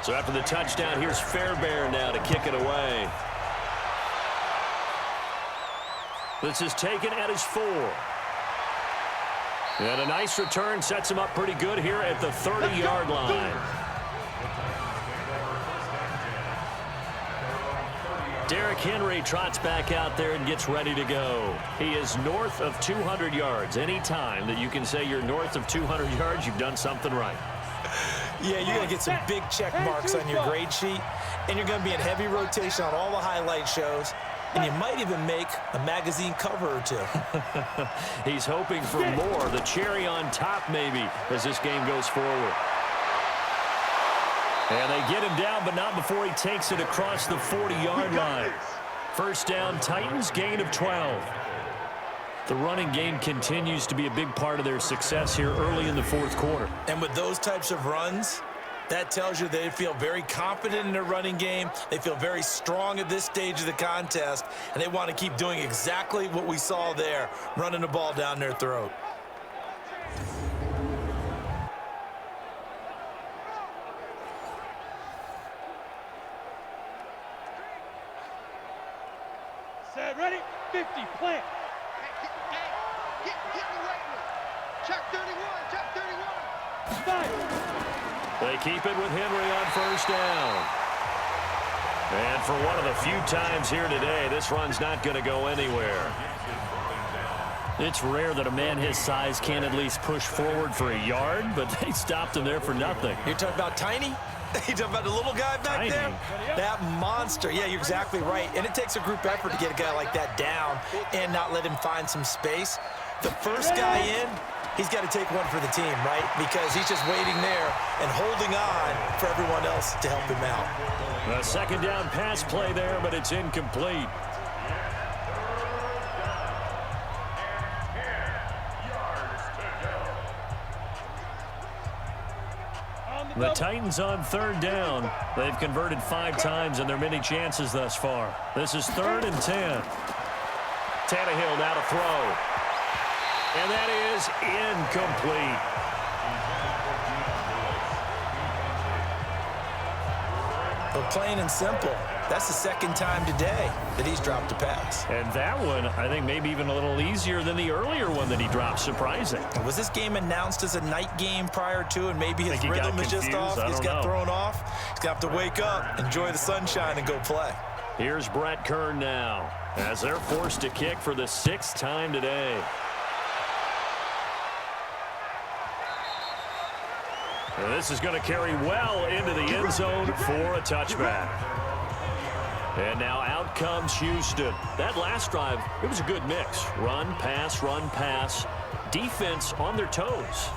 So after the touchdown, here's Fairbairn now to kick it away. This is taken at his 4. And a nice return sets him up pretty good here at the 30-yard line. Derrick Henry trots back out there and gets ready to go. He is north of 200 yards. Any time that you can say you're north of 200 yards, you've done something right. Yeah, you're going to get some big check marks on your grade sheet, and you're going to be in heavy rotation on all the highlight shows, and you might even make a magazine cover or 2. He's hoping for more, the cherry on top maybe, as this game goes forward. And they get him down, but not before he takes it across the 40-yard line. First down, Titans, gain of 12. The running game continues to be a big part of their success here early in the 4th quarter. And with those types of runs, that tells you they feel very confident in their running game. They feel very strong at this stage of the contest, and they want to keep doing exactly what we saw there, running the ball down their throat. Set, ready, 50, plant. Check 31, check 31. Fire. They keep it with Henry on first down. And for one of the few times here today, this run's not going to go anywhere. It's rare that a man his size can at least push forward for a yard, but they stopped him there for nothing. You're talking about Tiny? You're talking about the little guy back there? That monster. Yeah, you're exactly right. And it takes a group effort to get a guy like that down and not let him find some space. The first guy in, he's got to take one for the team, right? Because he's just waiting there and holding on for everyone else to help him out. A second down pass play there, but it's incomplete. The Titans on third down. They've converted 5 times in their many chances thus far. This is 3rd and 10. Tannehill now to throw. And that is incomplete. But plain and simple, that's the second time today that he's dropped a pass. And that one, I think, maybe even a little easier than the earlier one that he dropped. Surprising. Was this game announced as a night game prior to, and maybe his rhythm is just off? He's got thrown off. He's going to have to wake up, enjoy the sunshine, and go play. Here's Brett Kern now as they're forced to kick for the 6th time today. And this is going to carry well into the end zone for a touchback. And now out comes Houston. That last drive, it was a good mix. Run, pass, defense on their toes.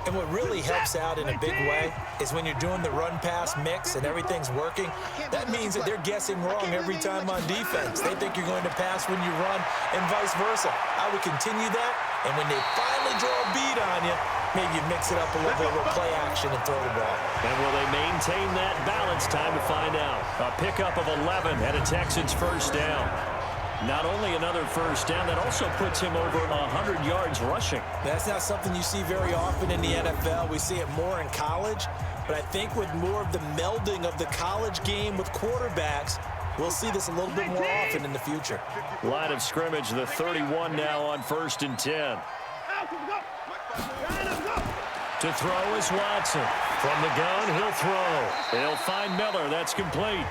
And what really helps out in a big way is when you're doing the run-pass mix and everything's working, that means that they're guessing wrong every time on defense. They think you're going to pass when you run and vice versa. I would continue that, and when they finally draw a beat on you, maybe you mix it up a little bit, a little play action and throw the ball. And will they maintain that balance? Time to find out. A pickup of 11 and a Texans first down. Not only another first down, that also puts him over 100 yards rushing. That's not something you see very often in the NFL. We see it more in college. But I think with more of the melding of the college game with quarterbacks, we'll see this a little bit more often in the future. Line of scrimmage, the 31 now on 1st and 10. To throw is Watson. From the gun, he'll throw. He'll find Miller. That's complete.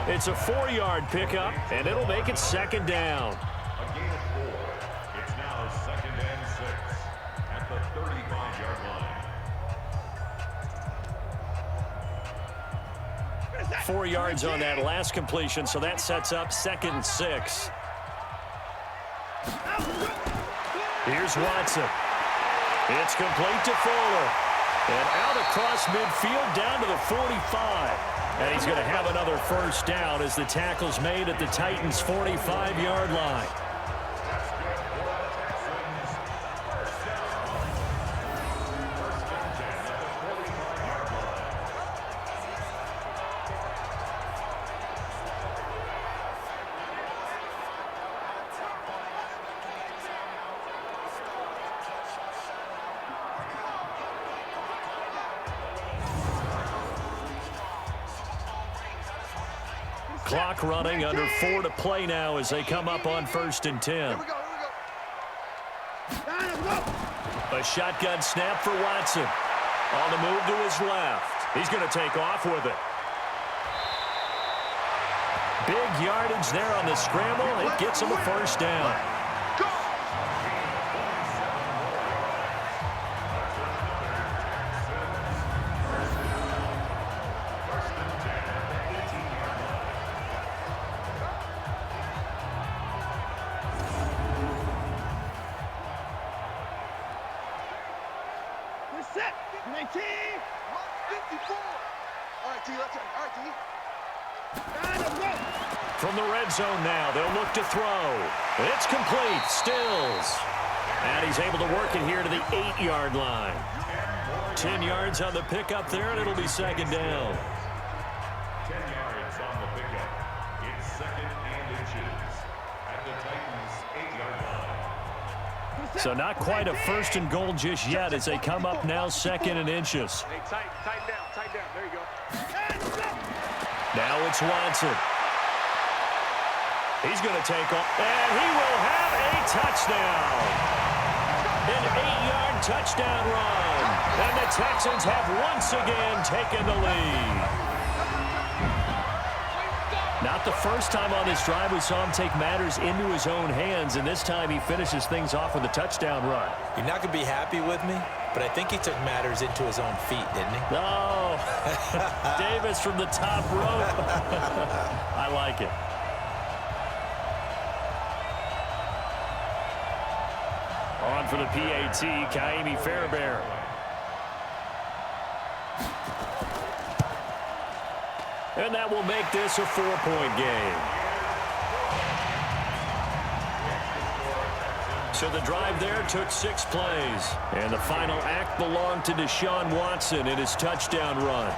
It's a 4-yard pickup, and it'll make it 2nd down. A gain of 4. It's now 2nd and 6 at the 35-yard line. 4 yards on that last completion, so that sets up 2nd and 6. Here's Watson. It's complete to Fuller. And out across midfield down to the 45. And he's going to have another first down as the tackle's made at the Titans' 45-yard line. Clock running, under 4 to play now as they come up on 1st and 10. A shotgun snap for Watson. On the move to his left. He's going to take off with it. Big yardage there on the scramble. It gets him a first down. Set. 19. 54. All right, T. Let's go. All right, T. From the red zone now, they'll look to throw. It's complete. Stills. And he's able to work it here to the 8-yard line. 10 yards on the pickup there, and it'll be 2nd down. 10 yards on the pickup. It's 2nd and inches at the Titans' 8-yard line. So not quite a 1st and goal just yet as they come up now 2nd and inches. Hey, tighten down. There you go. Now it's Watson. He's going to take off, and he will have a touchdown. An 8-yard touchdown run. And the Texans have once again taken the lead. Not the first time on this drive we saw him take matters into his own hands, and this time he finishes things off with a touchdown run. You're not going to be happy with me, but I think he took matters into his own feet, didn't he? No. Davis from the top rope. I like it. On for the PAT, Kaimi Fairbairn. And that will make this a 4-point game. So the drive there took 6 plays. And the final act belonged to Deshaun Watson in his touchdown run.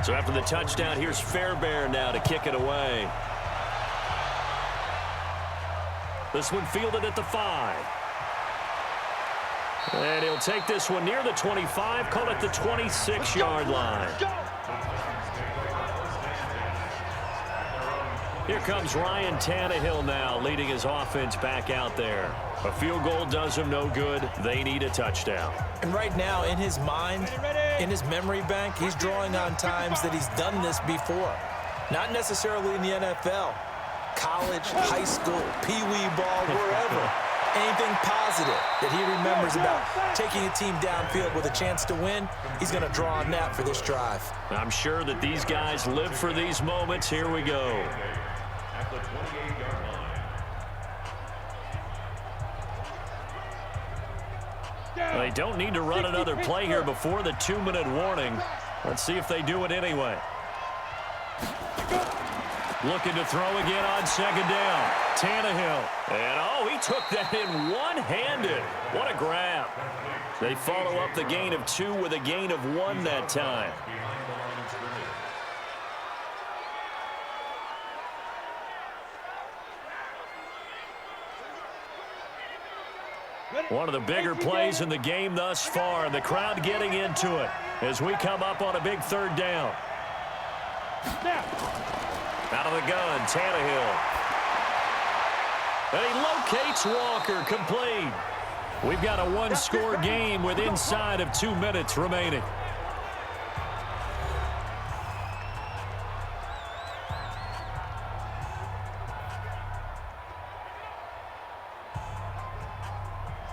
So after the touchdown, here's Fairbairn now to kick it away. This one fielded at the 5. And he'll take this one near the 25, call it the 26-yard line. Here comes Ryan Tannehill now, leading his offense back out there. A field goal does him no good. They need a touchdown. And right now, in his mind, in his memory bank, he's drawing on times that he's done this before. Not necessarily in the NFL. College, high school, pee-wee ball, wherever. Anything positive that he remembers about taking a team downfield with a chance to win, he's going to draw on that for this drive. I'm sure that these guys live for these moments. Here we go. At the 28-yard line. They don't need to run another play here before the 2-minute warning. Let's see if they do it anyway. Looking to throw again on second down. Tannehill. And, oh, he took that in one-handed. What a grab. They follow up the gain of 2 with a gain of 1 that time. One of the bigger plays in the game thus far. The crowd getting into it as we come up on a big 3rd down. Out of the gun, Tannehill. And he locates Walker, complete. We've got a 1-score game with inside of 2 minutes remaining.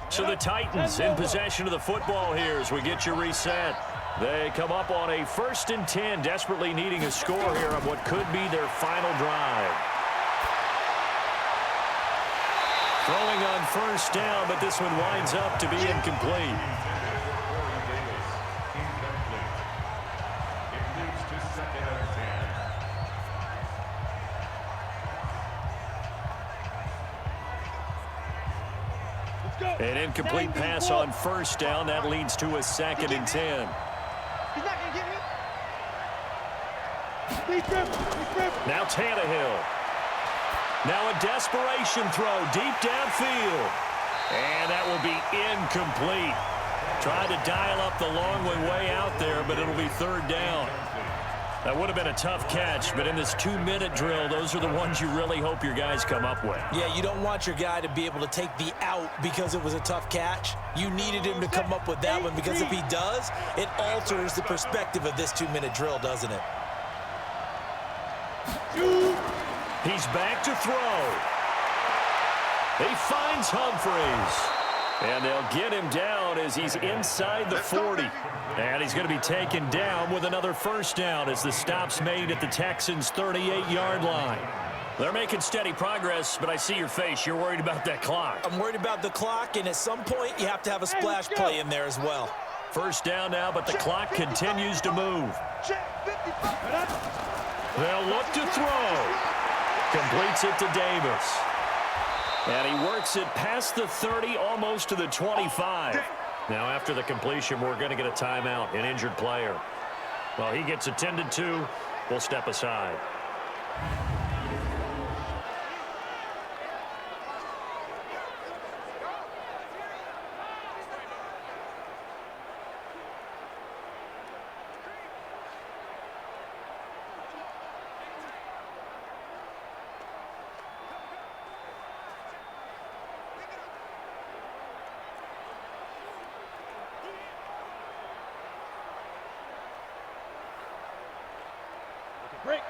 So the Titans in possession of the football here as we get you reset. They come up on a 1st and 10, desperately needing a score here on what could be their final drive. Throwing on 1st down, but this one winds up to be incomplete. An incomplete pass on 1st down. That leads to a 2nd and 10. He's not going to get me. Now Tannehill. Now a desperation throw deep downfield. And that will be incomplete. Tried to dial up the long way out there, but it'll be 3rd down. That would have been a tough catch, but in this 2-minute drill, those are the ones you really hope your guys come up with. Yeah, you don't want your guy to be able to take the out because it was a tough catch. You needed him to come up with that one because if he does, it alters the perspective of this 2-minute drill, doesn't it? He's back to throw. He finds Humphries. And they'll get him down as he's inside the 40. And he's going to be taken down with another 1st down as the stop's made at the Texans' 38-yard line. They're making steady progress, but I see your face. You're worried about that clock. I'm worried about the clock, and at some point, you have to have a splash play in there as well. 1st down now, but the clock continues to move. They'll look to throw. Completes it to Davis. And he works it past the 30, almost to the 25. Now, after the completion, we're going to get a timeout, an injured player. Well, he gets attended to. We'll step aside. Break.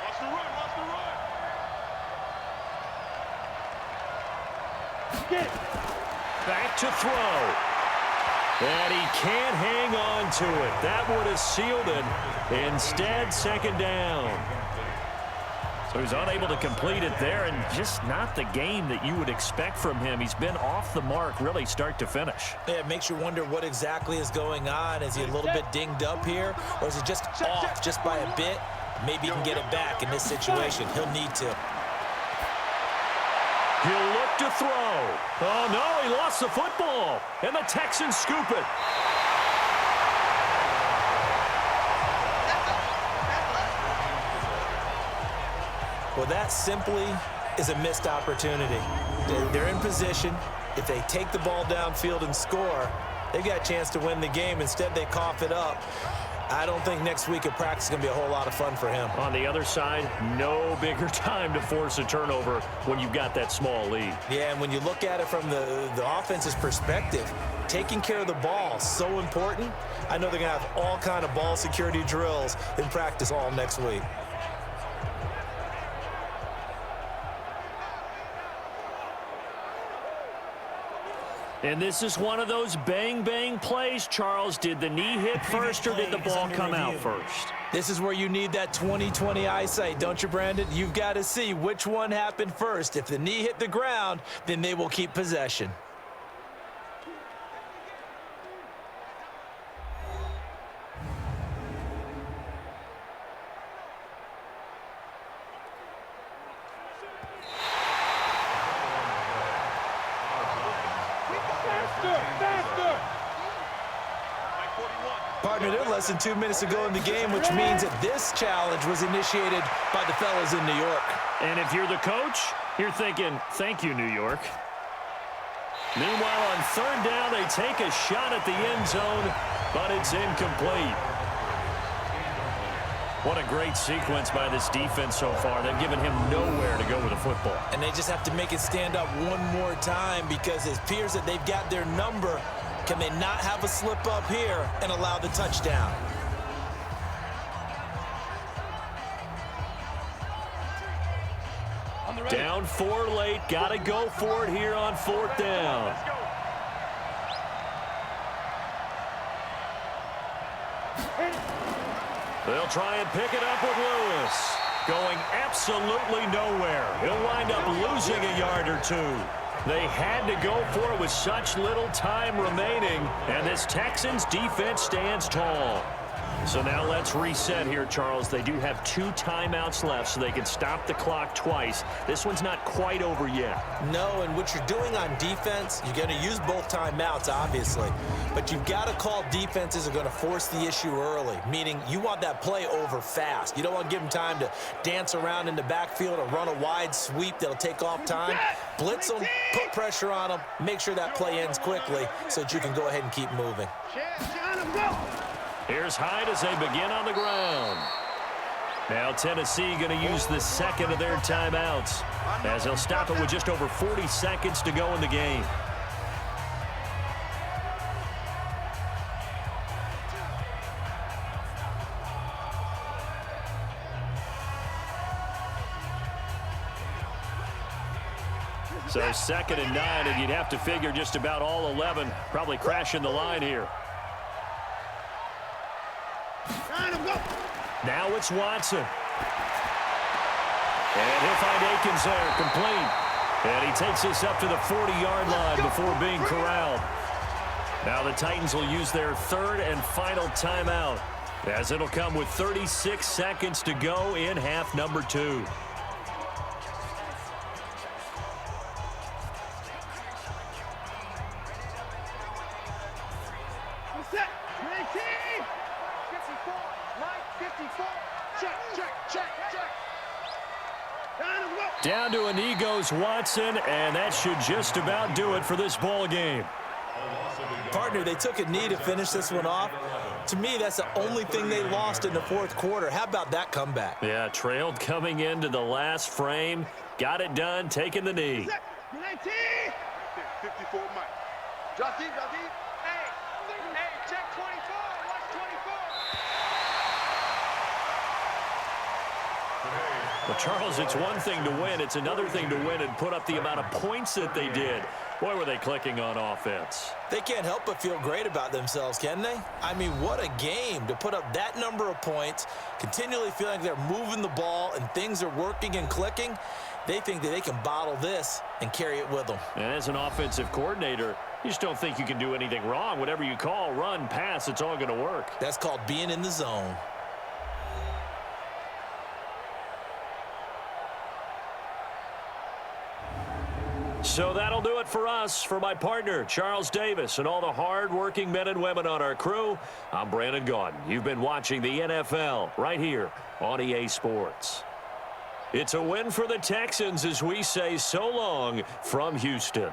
Watch the run, watch the run. Get it. Back to throw. And he can't hang on to it. That would have sealed it. Instead, 2nd down. So he's unable to complete it there, and just not the game that you would expect from him. He's been off the mark really start to finish. Yeah, it makes you wonder what exactly is going on. Is he a little bit dinged up here, or is it just off just by a bit? Maybe he can get it back in this situation. He'll need to. He'll look to throw. Oh, no, he lost the football, and the Texans scoop it. Well, that simply is a missed opportunity. They're in position. If they take the ball downfield and score, they've got a chance to win the game. Instead, they cough it up. I don't think next week at practice is going to be a whole lot of fun for him. On the other side, no bigger time to force a turnover when you've got that small lead. Yeah, and when you look at it from the offense's perspective, taking care of the ball is so important. I know they're going to have all kind of ball security drills in practice all next week. And this is one of those bang-bang plays, Charles. Did the knee hit first or did the ball come out first? This is where you need that 20/20 eyesight, don't you, Brandon? You've got to see which one happened first. If the knee hit the ground, then they will keep possession. Partner, they're less than 2 minutes to go in the game, which means that this challenge was initiated by the fellas in New York. And if you're the coach, you're thinking, thank you, New York. Meanwhile, on third down, they take a shot at the end zone, but it's incomplete. What a great sequence by this defense so far. They've given him nowhere to go with the football. And they just have to make it stand up one more time because it appears that they've got their number. Can they not have a slip up here and allow the touchdown? Down 4 late. Got to go for it here on fourth down. They'll try and pick it up with Lewis. Going absolutely nowhere. He'll wind up losing a yard or two. They had to go for it with such little time remaining, and this Texans defense stands tall. So now let's reset here, Charles. They do have 2 timeouts left, so they can stop the clock twice. This one's not quite over yet. No, and what you're doing on defense, you're going to use both timeouts, obviously. But you've got to call defenses are going to force the issue early, meaning you want that play over fast. You don't want to give them time to dance around in the backfield or run a wide sweep that'll take off time. Blitz them, put pressure on them, make sure that play ends quickly so that you can go ahead and keep moving. Here's Hyde as they begin on the ground. Now Tennessee going to use the second of their timeouts as they'll stop it with just over 40 seconds to go in the game. So 2nd and 9, and you'd have to figure just about all 11 probably crashing the line here. Now it's Watson. And he'll find Akins there, complete. And he takes this up to the 40-yard line before being corralled. Now the Titans will use their 3rd and final timeout, as it'll come with 36 seconds to go in half number 2. Down to a knee goes Watson, and that should just about do it for this ball game. Partner, they took a knee to finish this one off. To me, that's the only thing they lost in the 4th quarter. How about that comeback? Yeah, trailed coming into the last frame. Got it done, taking the knee. 54, Mike. Drop deep, drop deep. Hey, check 24. Watch 24. Well, Charles, it's one thing to win. It's another thing to win and put up the amount of points that they did. Boy, were they clicking on offense. They can't help but feel great about themselves, can they? I mean, what a game to put up that number of points, continually feeling like they're moving the ball and things are working and clicking. They think that they can bottle this and carry it with them. And as an offensive coordinator, you just don't think you can do anything wrong. Whatever you call, run, pass, it's all going to work. That's called being in the zone. So that'll do it for us. For my partner, Charles Davis, and all the hard-working men and women on our crew, I'm Brandon Gaudin. You've been watching the NFL right here on EA Sports. It's a win for the Texans as we say so long from Houston.